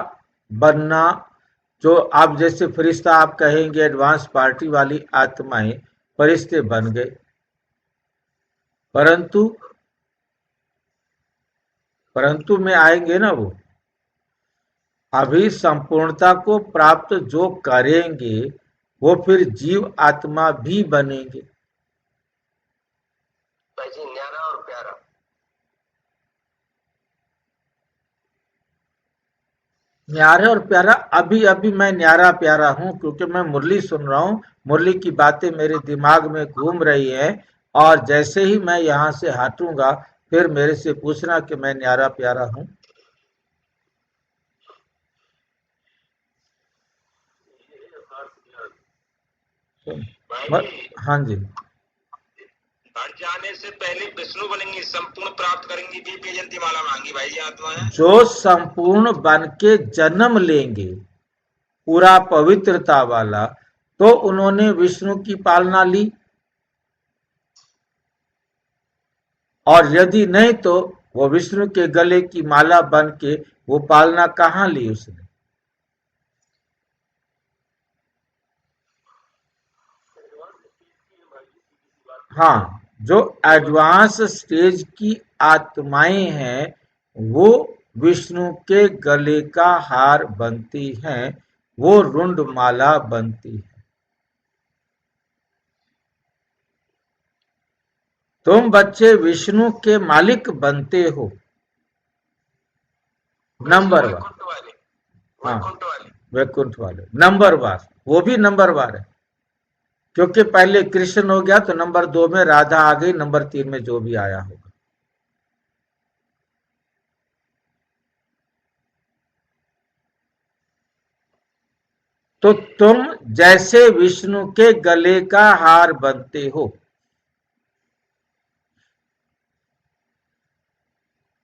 [SPEAKER 1] बनना, जो आप जैसे फरिश्ता आप कहेंगे, एडवांस पार्टी वाली आत्माएं फरिश्ते बन गए, परंतु में आएंगे ना वो। अभी संपूर्णता को प्राप्त जो करेंगे वो फिर जीव आत्मा भी बनेंगे।
[SPEAKER 2] भाई जी न्यारा और प्यारा।
[SPEAKER 1] न्यारे और प्यारा, अभी अभी मैं न्यारा प्यारा हूं, क्योंकि मैं मुरली सुन रहा हूं, मुरली की बातें मेरे दिमाग में घूम रही हैं, और जैसे ही मैं यहां से हटूंगा फिर मेरे से पूछना कि मैं न्यारा प्यारा हूं।
[SPEAKER 2] भाई
[SPEAKER 1] हाँ जी,
[SPEAKER 2] घर जाने से पहले विष्णु बनेंगी, संपूर्ण प्राप्त करेंगी, दीप जयंती माला मांगी भाई जी आत्मा है।
[SPEAKER 1] जो संपूर्ण बन के जन्म लेंगे पूरा पवित्रता वाला, तो उन्होंने विष्णु की पालना ली, और यदि नहीं तो वो विष्णु के गले की माला बन के वो पालना कहाँ ली उसने। हाँ, जो एडवांस स्टेज की आत्माएं हैं वो विष्णु के गले का हार बनती हैं, वो रुंड माला बनती है। तुम बच्चे विष्णु के मालिक बनते हो, नंबर वन।
[SPEAKER 2] वैकुंठ वाले,
[SPEAKER 1] हाँ,
[SPEAKER 2] वैकुंठ वाले,
[SPEAKER 1] वैकुंठ वाले नंबर वार, वो भी नंबर वार है, क्योंकि पहले कृष्ण हो गया तो नंबर 2 में राधा आ गई, नंबर 3 में जो भी आया होगा। तो तुम जैसे विष्णु के गले का हार बनते हो,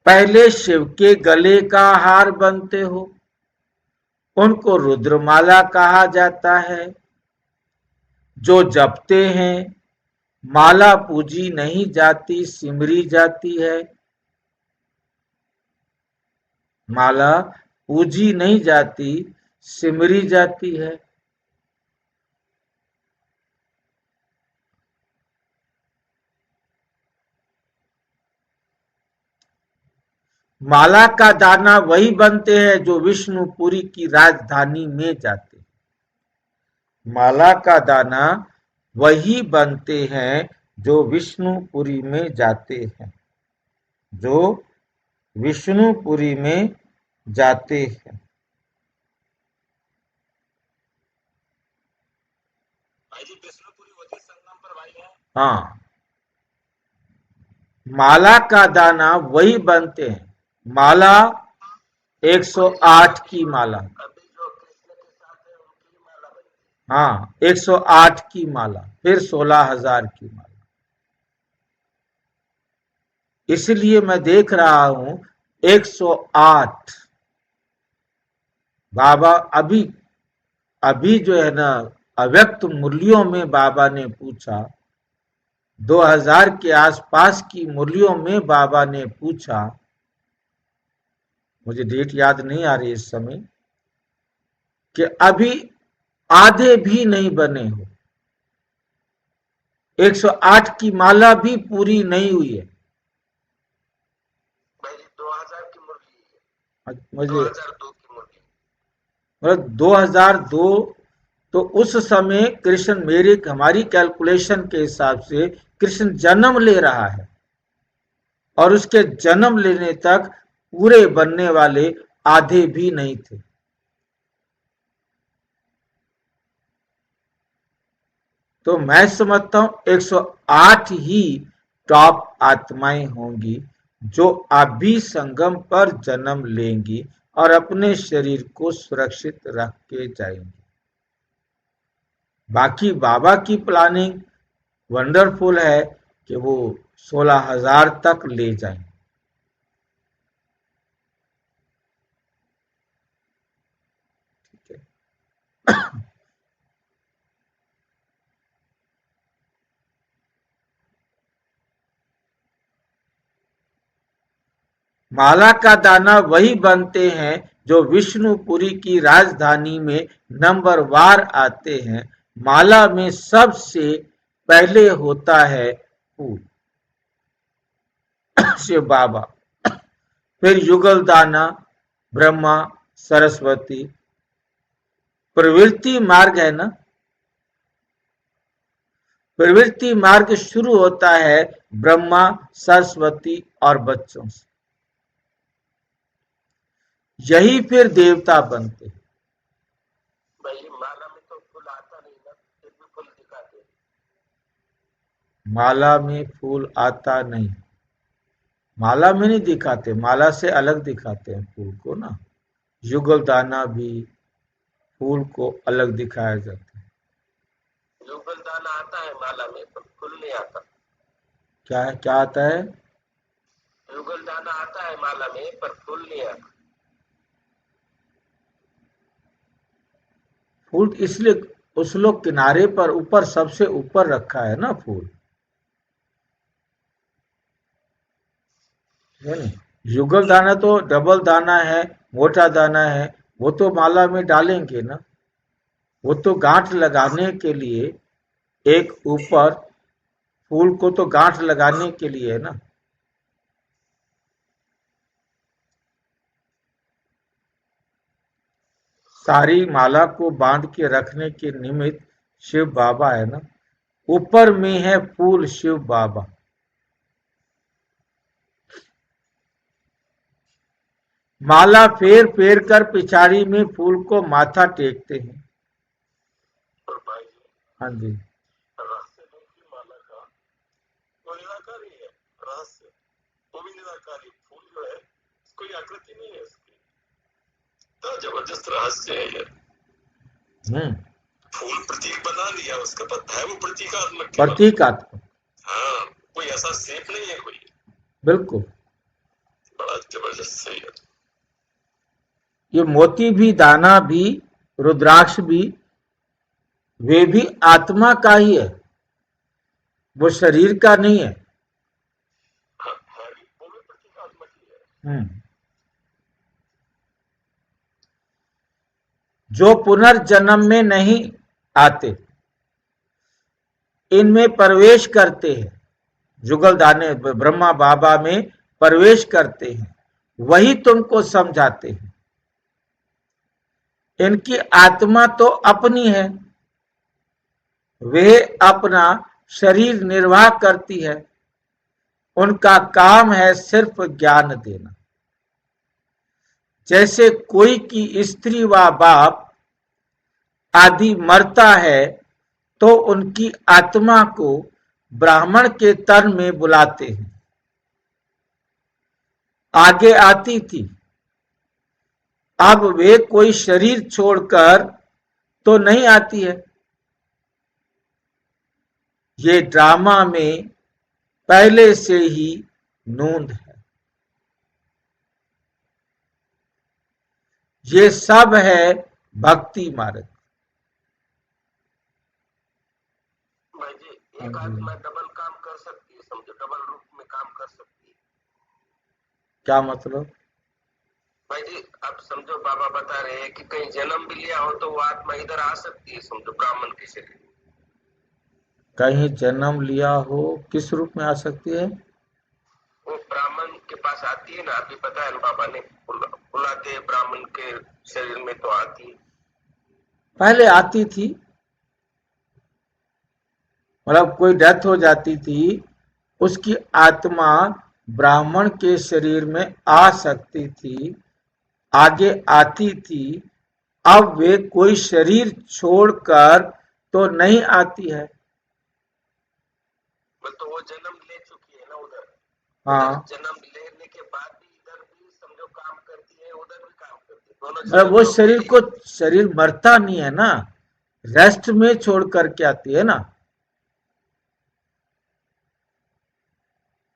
[SPEAKER 1] पहले शिव के गले का हार बनते हो, उनको रुद्रमाला कहा जाता है। जो जपते हैं, माला पूजी नहीं जाती, सिमरी जाती है। माला पूजी नहीं जाती, सिमरी जाती है। माला का दाना वही बनते हैं जो विष्णुपुरी की राजधानी में जाते। माला का दाना वही बनते हैं जो विष्णुपुरी में जाते हैं, जो विष्णुपुरी में जाते हैं।
[SPEAKER 2] भाई जी विष्णुपुरी वही संगम पर भाई है।
[SPEAKER 1] हाँ, माला का दाना वही बनते हैं। माला 108 की माला,
[SPEAKER 2] अभी जो कृष्ण के साथ है उनकी माला बनी।
[SPEAKER 1] हाँ 108 की माला, फिर 16,000 की माला। इसलिए मैं देख रहा हूं 108 बाबा अभी अभी जो है ना, अव्यक्त मूल्यों में बाबा ने पूछा, 2000 के आसपास की मूल्यों में बाबा ने पूछा, मुझे डेट याद नहीं आ रही इस समय, कि अभी आधे भी नहीं बने हो, 108 की माला भी पूरी नहीं हुई है।
[SPEAKER 2] भाई जी 2000 की मुरली है,
[SPEAKER 1] मुझे
[SPEAKER 2] 2002 की मुरली।
[SPEAKER 1] मतलब 2002, तो उस समय कृष्ण, मेरी हमारी कैलकुलेशन के हिसाब से कृष्ण जन्म ले रहा है, और उसके जन्म लेने तक पूरे बनने वाले आधे भी नहीं थे। तो मैं समझता हूं 108 ही टॉप आत्माएं होंगी जो अभी संगम पर जन्म लेंगी और अपने शरीर को सुरक्षित रख के जाएंगी। बाकी बाबा की प्लानिंग वंडरफुल है कि वो 16,000 तक ले जाएं। ठीक है। माला का दाना वही बनते हैं जो विष्णुपुरी की राजधानी में नंबर वार आते हैं। माला में सबसे पहले होता है फूल, शिव बाबा, फिर युगल दाना, ब्रह्मा, सरस्वती। प्रवृत्ति मार्ग है ना, प्रवृत्ति मार्ग शुरू होता है ब्रह्मा, सरस्वती और बच्चों से, यही फिर देवता बनते हैं।
[SPEAKER 2] भाई माला में तो फूल आता नहीं ना, फिर भी फूल दिखाते।
[SPEAKER 1] माला में फूल आता नहीं, माला में नहीं दिखाते, माला से अलग दिखाते हैं फूल को ना। युगल दाना भी फूल को अलग दिखाया जाता है।
[SPEAKER 2] युगल दाना आता है माला में पर फूल नहीं आता।
[SPEAKER 1] क्या है, क्या आता है?
[SPEAKER 2] युगल दाना आता है माला में पर फूल नहीं आता।
[SPEAKER 1] फूल इसलिए उस लोग किनारे पर ऊपर सबसे ऊपर रखा है ना फूल, है ना? युगल दाना तो डबल दाना है, मोटा दाना है, वो तो माला में डालेंगे ना, वो तो गांठ लगाने के लिए, एक ऊपर फूल को तो गांठ लगाने के लिए है ना। सारी माला को बांध के रखने के निमित्त शिव बाबा है ना, ऊपर में है फूल शिव बाबा। माला फेर फेर कर पिछाड़ी में फूल को माथा टेकते हैं।
[SPEAKER 2] और भाई जी
[SPEAKER 1] हाँ जी,
[SPEAKER 2] रहस्य देखिए माला का, वो निराकारी है। रहस्य वो भी निराकारी, फूल जो है कोई आकृति नहीं है इसकी, तो जबरदस्त रहस्य है ये। फूल प्रतीक बना लिया, उसका पता है वो प्रतीकात्मक केवल।
[SPEAKER 1] प्रतीकात्मक,
[SPEAKER 2] हाँ, कोई ऐसा शेप नहीं है कोई।
[SPEAKER 1] बिल्कुल।
[SPEAKER 2] बड़ा जबरदस्त सही है।
[SPEAKER 1] ये मोती भी, दाना भी, रुद्राक्ष भी, वे भी आत्मा का ही है, वो शरीर का नहीं है।
[SPEAKER 2] हाँ, है भी, वो भी प्रतीकात्मक ही है।
[SPEAKER 1] जो पुनर्जन्म में नहीं आते, इनमें प्रवेश करते हैं, जुगल दाने ब्रह्मा बाबा में प्रवेश करते हैं, वही तुमको समझाते हैं। इनकी आत्मा तो अपनी है, वे अपना शरीर निर्वाह करती है, उनका काम है सिर्फ ज्ञान देना। जैसे कोई की स्त्री व बाप आदि मरता है तो उनकी आत्मा को ब्राह्मण के तन में बुलाते हैं, आगे आती थी, अब वे कोई शरीर छोड़कर तो नहीं आती है। ये ड्रामा में पहले से ही नूंद है। ये सब है भक्ति मार्ग।
[SPEAKER 2] भाई जी एक आत्मा डबल काम कर सकती है, समझो डबल रूप में काम कर सकती है।
[SPEAKER 1] क्या मतलब?
[SPEAKER 2] भाई जी अब समझो बाबा बता रहे हैं कि कहीं जन्म भी लिया हो तो वो आत्मा इधर आ सकती है, समझो ब्राह्मण के शरीर।
[SPEAKER 1] कहीं जन्म लिया हो, किस रूप में आ सकती है?
[SPEAKER 2] वो ब्राह्मण के पास आती है ना, अभी पता है ना बाबा ने बुलाते हैं ब्राह्मण के शरीर में तो आती है।
[SPEAKER 1] पहले आती थी, मतलब कोई डेथ हो जाती थी, उसकी आत्मा ब्राह्मण के शरीर में आ सकती थी, आगे आती थी। अब वे कोई शरीर छोड़कर तो नहीं आती है।
[SPEAKER 2] तो वो जन्म ले चुकी है ना उधर।
[SPEAKER 1] हाँ,
[SPEAKER 2] जन्म लेने के बाद भी इधर भी समझो काम करती है, उधर भी काम करती है, दोनों
[SPEAKER 1] मतलब वो
[SPEAKER 2] जगह
[SPEAKER 1] शरीर को, शरीर मरता नहीं है ना, रेस्ट में छोड़ करके आती है ना।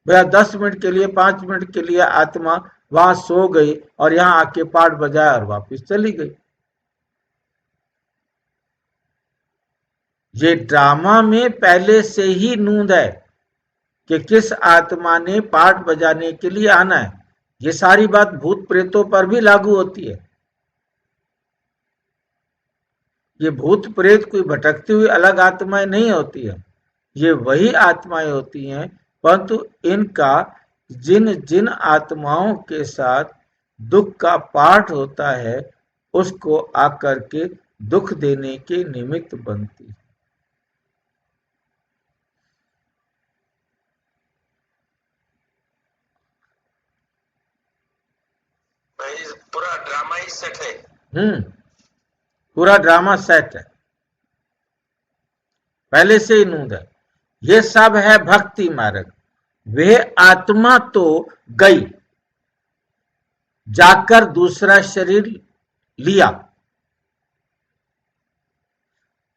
[SPEAKER 1] भैया 10 मिनट के लिए, 5 मिनट के लिए आत्मा वहां सो गई और यहां आके पाठ बजाया और वापस चली गई। ये ड्रामा में पहले से ही नूंद है कि किस आत्मा ने पाठ बजाने के लिए आना है। ये सारी बात भूत प्रेतों पर भी लागू होती है। ये भूत प्रेत कोई भटकती हुई अलग आत्माएं नहीं होती है, ये वही आत्माएं होती हैं, परंतु इनका जिन जिन आत्माओं के साथ दुख का पाठ होता है उसको आकर के दुख देने के निमित्त बनती है।
[SPEAKER 2] पूरा ड्रामा ही सेट है।
[SPEAKER 1] पूरा ड्रामा सेट है, पहले से ही नूंद है। ये सब है भक्ति मार्ग। वे आत्मा तो गई, जाकर दूसरा शरीर लिया,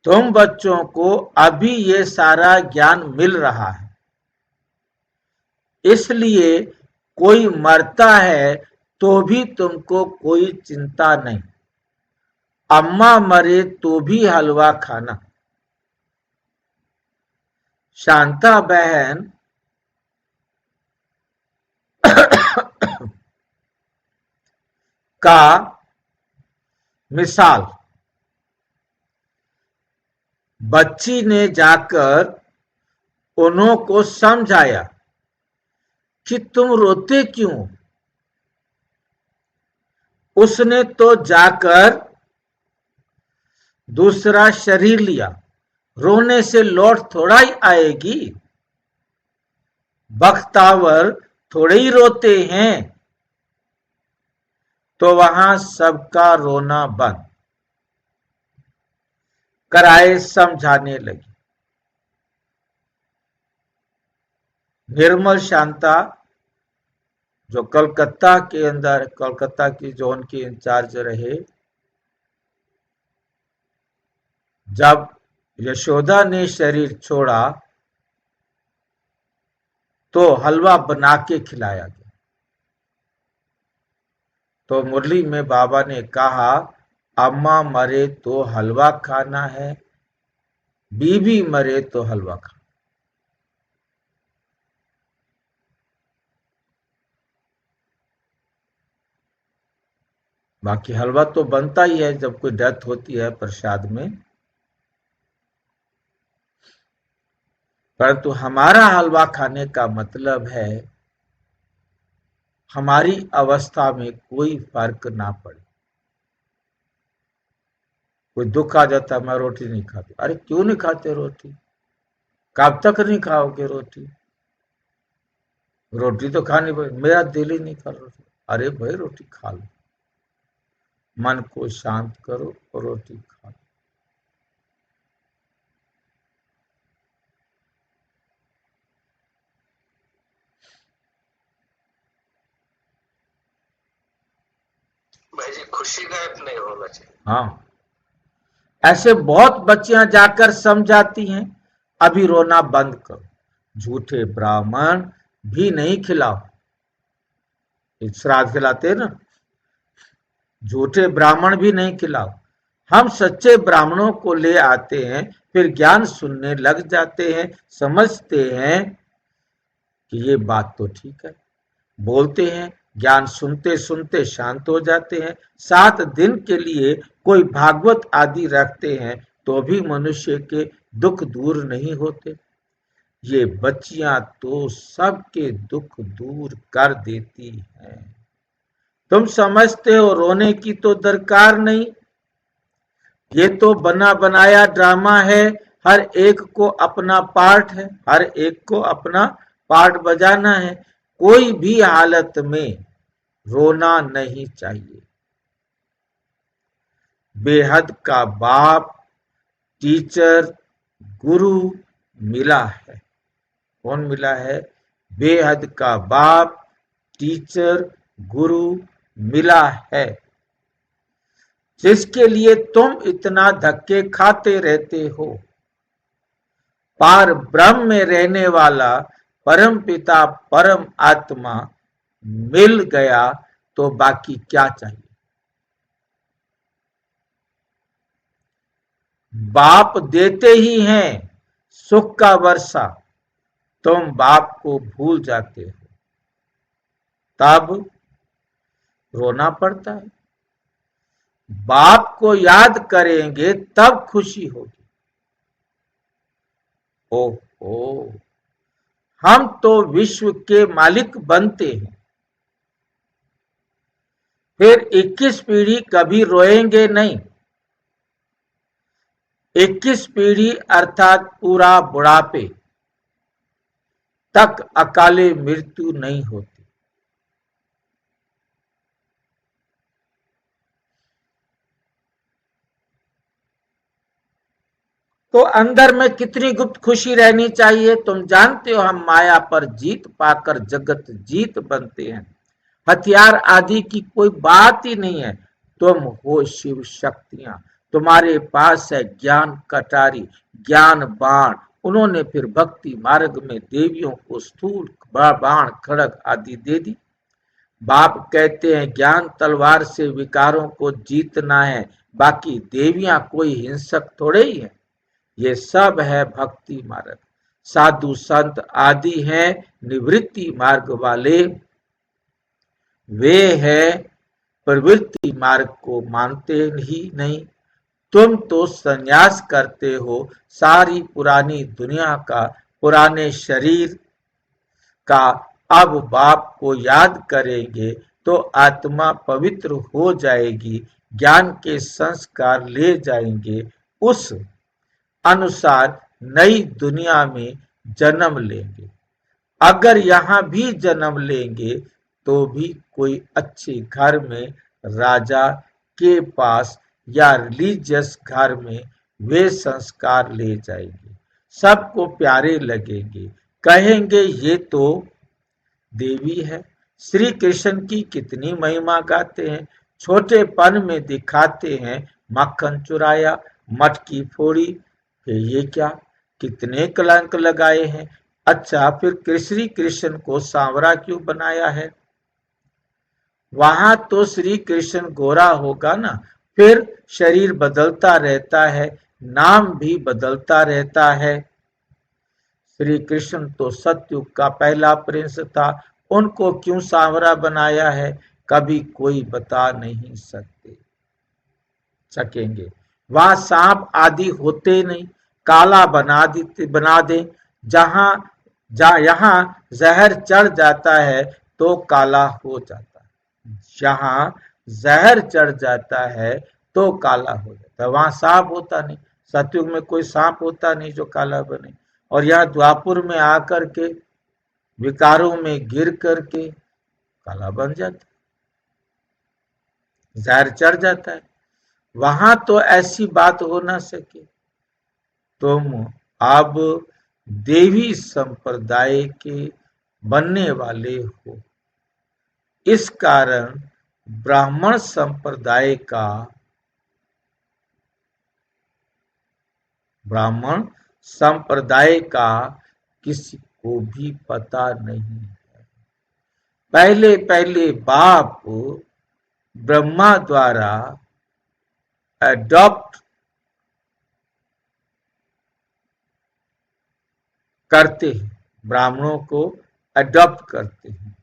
[SPEAKER 1] तुम बच्चों को अभी ये सारा ज्ञान मिल रहा है, इसलिए कोई मरता है तो भी तुमको कोई चिंता नहीं। अम्मा मरे तो भी हलवा खाना। शांता बहन का मिसाल, बच्ची ने जाकर उन्हों को समझाया कि तुम रोते क्यों। उसने तो जाकर दूसरा शरीर लिया, रोने से लौट थोड़ा ही आएगी। बख्तावर थोड़े ही रोते हैं। तो वहां सबका रोना बंद कराए समझाने लगी। निर्मल शांता जो कलकत्ता के अंदर, कलकत्ता की जोन के इंचार्ज रहे, जब यशोदा ने शरीर छोड़ा तो हलवा बना के खिलाया गया। तो मुरली में बाबा ने कहा, अम्मा मरे तो हलवा खाना है, बीवी मरे तो हलवा खाना। बाकी हलवा तो बनता ही है जब कोई डेथ होती है प्रसाद में, परंतु हमारा हलवा खाने का मतलब है हमारी अवस्था में कोई फर्क ना पड़े। कोई दुख आ जाता, मैं रोटी नहीं खाती। अरे क्यों नहीं खाते रोटी? कब तक नहीं खाओगे रोटी? रोटी तो खानी पड़ेगी। मेरा दिल ही नहीं कर रोटी। अरे भाई रोटी खा लो, मन को शांत करो और रोटी खा लो।
[SPEAKER 2] भाई जी खुशी गायब नहीं होना चाहिए।
[SPEAKER 1] हाँ, ऐसे बहुत बच्चियां जाकर समझाती हैं, अभी रोना बंद करो, झूठे ब्राह्मण भी नहीं खिलाओ। श्राद्ध खिलाते हैं ना, झूठे ब्राह्मण भी नहीं खिलाओ। हम सच्चे ब्राह्मणों को ले आते हैं, फिर ज्ञान सुनने लग जाते हैं, समझते हैं कि ये बात तो ठीक है, बोलते हैं, ज्ञान सुनते सुनते शांत हो जाते हैं। 7 दिन के लिए कोई भागवत आदि रखते हैं तो भी मनुष्य के दुख दूर नहीं होते। ये बच्चियां तो सबके दुख दूर कर देती हैं। तुम समझते हो रोने की तो दरकार नहीं, ये तो बना बनाया ड्रामा है। हर एक को अपना पार्ट है, हर एक को अपना पार्ट बजाना है। कोई भी हालत में रोना नहीं चाहिए। बेहद का बाप, टीचर, गुरु मिला है। कौन मिला है? बेहद का बाप, टीचर, गुरु मिला है, जिसके लिए तुम इतना धक्के खाते रहते हो। पार ब्रह्म में रहने वाला परम पिता परम आत्मा मिल गया तो बाकी क्या चाहिए। बाप देते ही हैं सुख का वर्षा, तुम बाप को भूल जाते हो, तब रोना पड़ता है। बाप को याद करेंगे तब खुशी होगी। ओहो, हम तो विश्व के मालिक बनते हैं, फिर 21 पीढ़ी कभी रोएंगे नहीं। 21 पीढ़ी अर्थात पूरा बुढ़ापे तक अकाले मृत्यु नहीं होती। तो अंदर में कितनी गुप्त खुशी रहनी चाहिए। तुम जानते हो हम माया पर जीत पाकर जगत जीत बनते हैं। हथियार आदि की कोई बात ही नहीं है। तुम हो शिव शक्तियां, तुम्हारे पास है ज्ञान कटारी, ज्ञान बाण। उन्होंने फिर भक्ति मार्ग में देवियों को स्थूल बाण, खड़ग आदि दे दी। बाप कहते हैं ज्ञान तलवार से विकारों को जीतना है, बाकी देवियां कोई हिंसक थोड़े ही है। ये सब है भक्ति मार्ग। साधु संत आदि हैं निवृत्ति मार्ग वाले, वे हैं प्रवृत्ति मार्ग को मानते ही नहीं। तुम तो संन्यास करते हो, सारी पुरानी दुनिया का, पुराने शरीर का अब बाप को याद करेंगे तो आत्मा पवित्र हो जाएगी, ज्ञान के संस्कार ले जाएंगे, उस अनुसार नई दुनिया में जन्म लेंगे। अगर यहाँ भी जन्म लेंगे तो भी कोई अच्छे घर में, राजा के पास या रिलीजियस घर में वे संस्कार ले जाएंगे। सबको प्यारे लगेंगे, कहेंगे ये तो देवी है। श्री कृष्ण की कितनी महिमा गाते हैं, छोटेपन में दिखाते हैं मक्खन चुराया, मटकी फोड़ी, ये क्या, कितने कलंक लगाए हैं। अच्छा, फिर श्री कृष्ण को सांवरा क्यों बनाया है? वहां तो श्री कृष्ण गोरा होगा ना। फिर शरीर बदलता रहता है, नाम भी बदलता रहता है। श्री कृष्ण तो सतयुग का पहला प्रिंस था, उनको क्यों सांवरा बनाया है, कभी कोई बता नहीं सकेंगे। वहां सांप आदि होते नहीं, काला बना दे। यहाँ जहर चढ़ जाता है तो काला हो जाता है, जहां जहर चढ़ जाता है तो काला हो जाता है। वहां सांप होता नहीं, सतयुग में कोई सांप होता नहीं जो काला बने। और यहाँ द्वापुर में आकर के विकारों में गिर करके काला बन जाता है, जहर चढ़ जाता है। वहां तो ऐसी बात हो ना सके। तुम अब देवी संप्रदाय के बनने वाले हो, इस कारण ब्राह्मण संप्रदाय का किसी को भी पता नहीं है। पहले पहले बाप ब्रह्मा द्वारा अडॉप्ट करते हैं, ब्राह्मणों को अडॉप्ट करते हैं।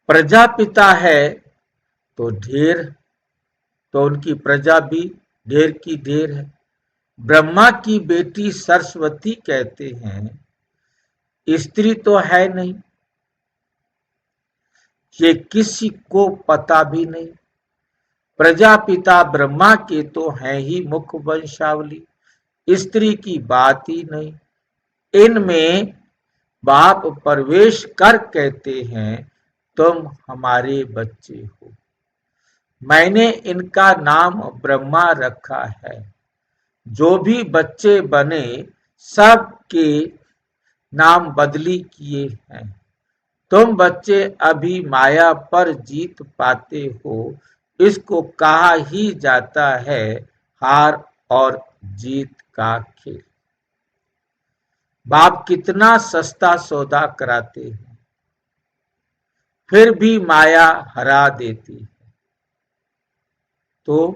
[SPEAKER 1] प्रजापिता है तो ढेर, तो उनकी प्रजा भी ढेर की ढेर है। ब्रह्मा की बेटी सरस्वती कहते हैं, स्त्री तो है नहीं, ये किसी को पता भी नहीं। प्रजापिता ब्रह्मा के तो हैं ही मुख्य वंशावली, स्त्री की बात ही नहीं। इनमें बाप प्रवेश कर कहते हैं, तुम हमारे बच्चे हो। मैंने इनका नाम ब्रह्मा रखा है। जो भी बच्चे बने सब के नाम बदली किए हैं। तुम बच्चे अभी माया पर जीत पाते हो, इसको कहा ही जाता है हार और जीत का खेल। बाप कितना सस्ता सौदा कराते हैं, फिर भी माया हरा देती है तो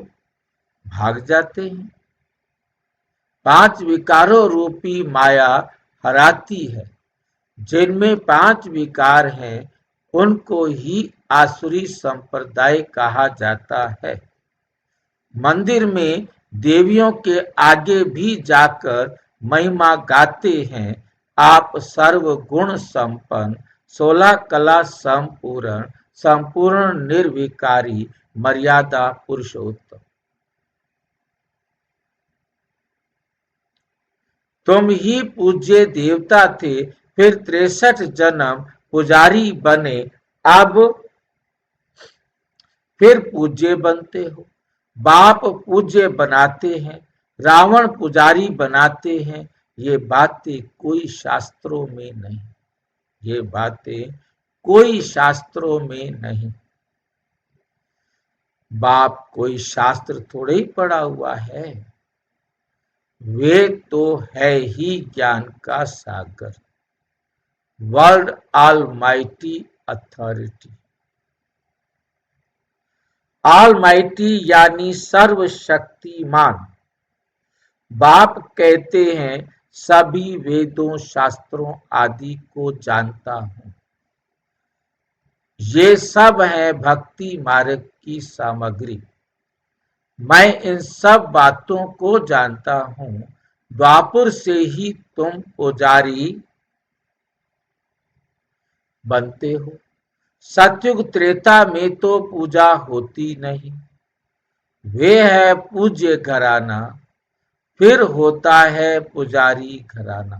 [SPEAKER 1] भाग जाते हैं। 5 विकारों रूपी माया हराती है। जिनमें 5 विकार हैं उनको ही आसुरी संप्रदाय कहा जाता है। मंदिर में देवियों के आगे भी जाकर महिमा गाते हैं, आप सर्व गुण संपन्न, 16 कला संपूर्ण, संपूर्ण निर्विकारी, मर्यादा पुरुषोत्तम। तुम ही पूज्य देवता थे, फिर 63 जन्म पुजारी बने, अब फिर पूज्य बनते हो। बाप पूज्य बनाते हैं, रावण पुजारी बनाते हैं। ये बातें कोई शास्त्रों में नहीं, ये बातें कोई शास्त्रों में नहीं। बाप कोई शास्त्र थोड़े ही पढ़ा हुआ है, वे तो है ही ज्ञान का सागर, वर्ल्ड ऑलमाइटी अथॉरिटी। ऑलमाइटी यानी सर्वशक्तिमान। बाप कहते हैं सभी वेदों शास्त्रों आदि को जानता हूं, ये सब है भक्ति मार्ग की सामग्री। मैं इन सब बातों को जानता हूं, द्वापर से ही तुम पुजारी बनते हो। सतयुग त्रेता में तो पूजा होती नहीं, वे है पूज्य घराना, फिर होता है पुजारी घराना,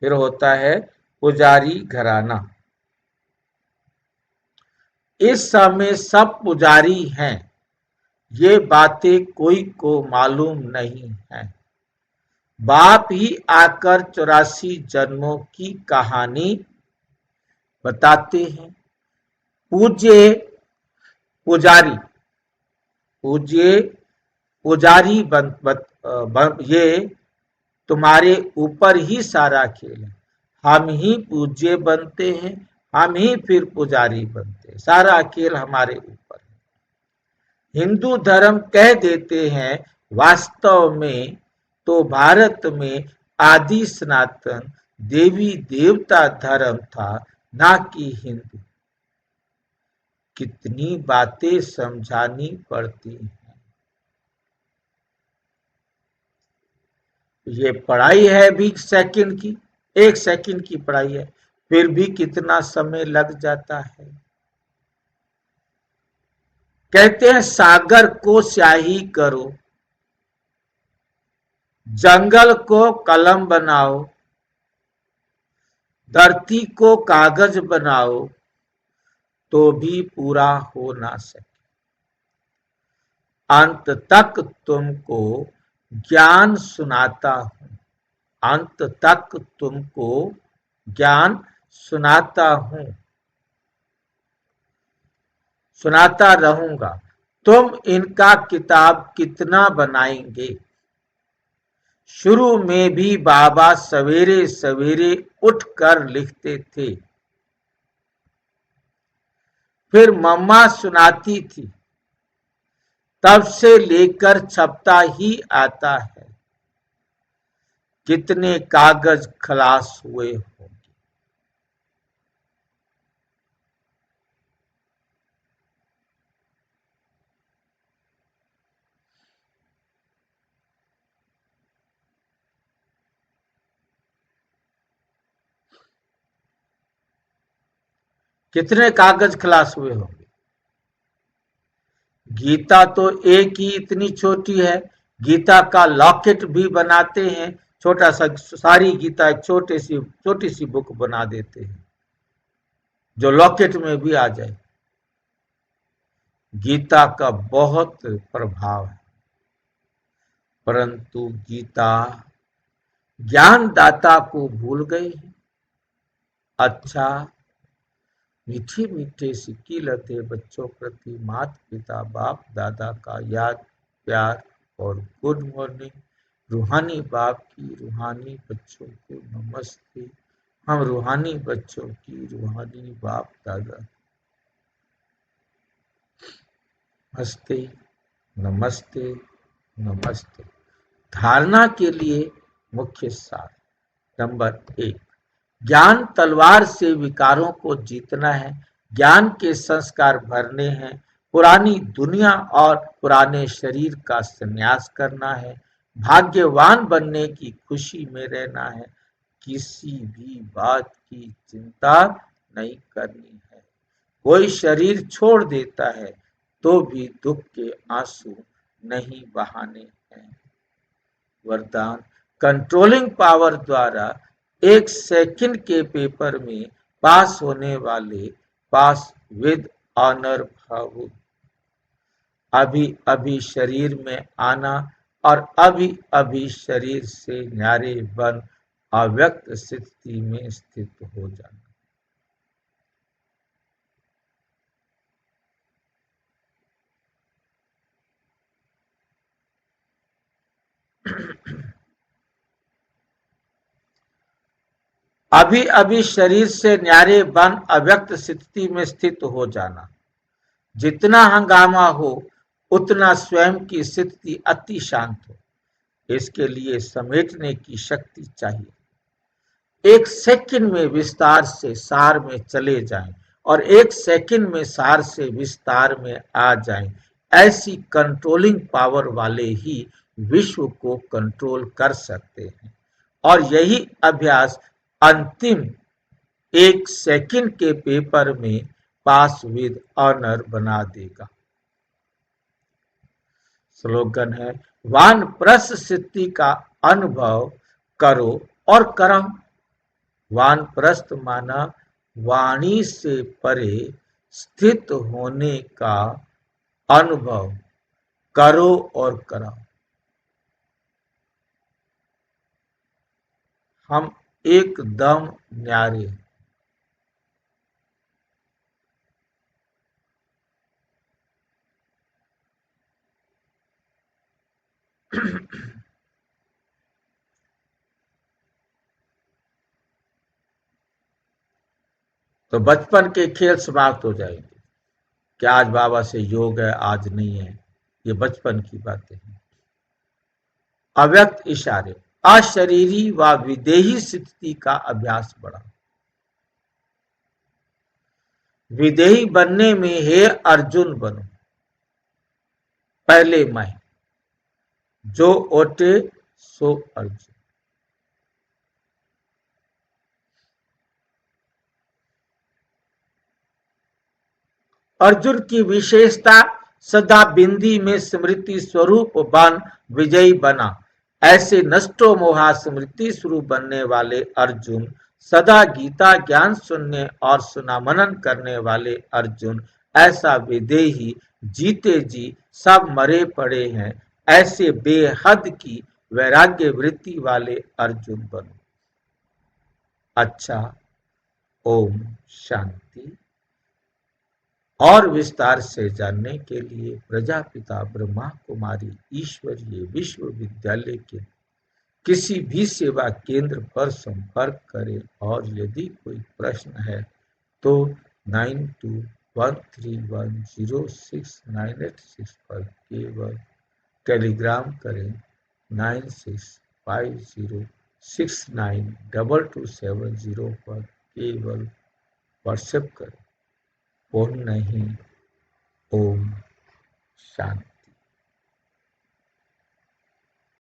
[SPEAKER 1] फिर होता है पुजारी घराना। इस समय सब पुजारी हैं, ये बातें कोई को मालूम नहीं है। बाप ही आकर 84 जन्मों की कहानी बताते हैं। पूज्य पुजारी, पूज्य पुजारी ये तुम्हारे ऊपर ही सारा खेल है। हम ही पूज्य बनते हैं, हम ही फिर पुजारी बनते हैं, सारा खेल हमारे ऊपर है। हिंदू धर्म कह देते हैं, वास्तव में तो भारत में आदि सनातन देवी देवता धर्म था, ना कि हिंदू। कितनी बातें समझानी पड़ती हैं। ये पढ़ाई है भी सेकंड की, 1 सेकंड की पढ़ाई है, फिर भी कितना समय लग जाता है। कहते हैं सागर को स्याही करो, जंगल को कलम बनाओ, धरती को कागज बनाओ, तो भी पूरा हो ना सके। अंत तक तुमको ज्ञान सुनाता हूं, अंत तक तुमको ज्ञान सुनाता हूं, सुनाता रहूंगा। तुम इनका किताब कितना बनाएंगे। शुरू में भी बाबा सवेरे सवेरे उठकर लिखते थे, फिर मम्मा सुनाती थी, तब से लेकर छपता ही आता है। कितने कागज खलास हुए होंगे। कितने कागज खलास हुए होंगे। गीता तो एक ही इतनी छोटी है, गीता का लॉकेट भी बनाते हैं, छोटा सा, सारी गीता एक छोटी सी बुक बना देते हैं जो लॉकेट में भी आ जाए। गीता का बहुत प्रभाव है, परंतु गीता ज्ञानदाता को भूल गई। अच्छा, मीठे मीठे सिक्की लते बच्चों प्रति माता पिता बाप दादा का याद प्यार और गुड मॉर्निंग। रूहानी बाप की रूहानी बच्चों को नमस्ते। हम रूहानी बच्चों की रूहानी बाप दादा नमस्ते नमस्ते नमस्ते। धारणा के लिए मुख्य सार। नंबर 1, ज्ञान तलवार से विकारों को जीतना है, ज्ञान के संस्कार भरने हैं, पुरानी दुनिया और पुराने शरीर का संन्यास करना है, भाग्यवान बनने की खुशी में रहना है, किसी भी बात की चिंता नहीं करनी है। कोई शरीर छोड़ देता है तो भी दुख के आंसू नहीं बहाने हैं। वरदान, कंट्रोलिंग पावर द्वारा 1 सेकंड के पेपर में पास होने वाले पास विद ऑनर भावुक। अभी अभी शरीर में आना और अभी अभी शरीर से न्यारे बन अव्यक्त स्थिति में स्थित हो जाना। अभी अभी शरीर से न्यारे बन अव्यक्त स्थिति में स्थित हो जाना। जितना हंगामा हो उतना स्वयं की स्थिति अति शांत हो। इसके लिए समेटने की शक्ति चाहिए। एक सेकंड में विस्तार से सार में चले जाएं और एक सेकंड में सार से विस्तार में आ जाएं। ऐसी कंट्रोलिंग पावर वाले ही विश्व को कंट्रोल कर सकते हैं। और यही अभ्यास अंतिम एक सेकंड के पेपर में पास विद ऑनर बना देगा। स्लोगन है, वानप्रस्थ स्थिति का अनुभव करो और कराओ। वानप्रस्थ माना वाणी से परे स्थित होने का अनुभव करो और कराओ। हम एकदम न्यारे। तो बचपन के खेल समाप्त हो जाएंगे कि आज बाबा से योग है, आज नहीं है। ये बचपन की बातें हैं। अव्यक्त इशारे, अशरीरी व विदेही स्थिति का अभ्यास बढ़ा। विदेही बनने में हे अर्जुन बनो। पहले मैं, जो ओटे सो अर्जुन। अर्जुन की विशेषता सदा बिंदी में स्मृति स्वरूप बन विजयी बना। ऐसे नष्टो मोहा स्मृति स्वरूप बनने वाले अर्जुन, सदा गीता ज्ञान सुनने और सुना मनन करने वाले अर्जुन, ऐसा विदेही जीते जी सब मरे पड़े हैं, ऐसे बेहद की वैराग्य वृत्ति वाले अर्जुन बनो। अच्छा, ओम शांति। और विस्तार से जानने के लिए प्रजापिता ब्रह्मा कुमारी ईश्वरीय विश्वविद्यालय के किसी भी सेवा केंद्र पर संपर्क करें। और यदि कोई प्रश्न है तो 9213106986 पर केवल टेलीग्राम करें। 9650692270 पर केवल व्हाट्सएप करें। ओम नहीं, ओम शांति।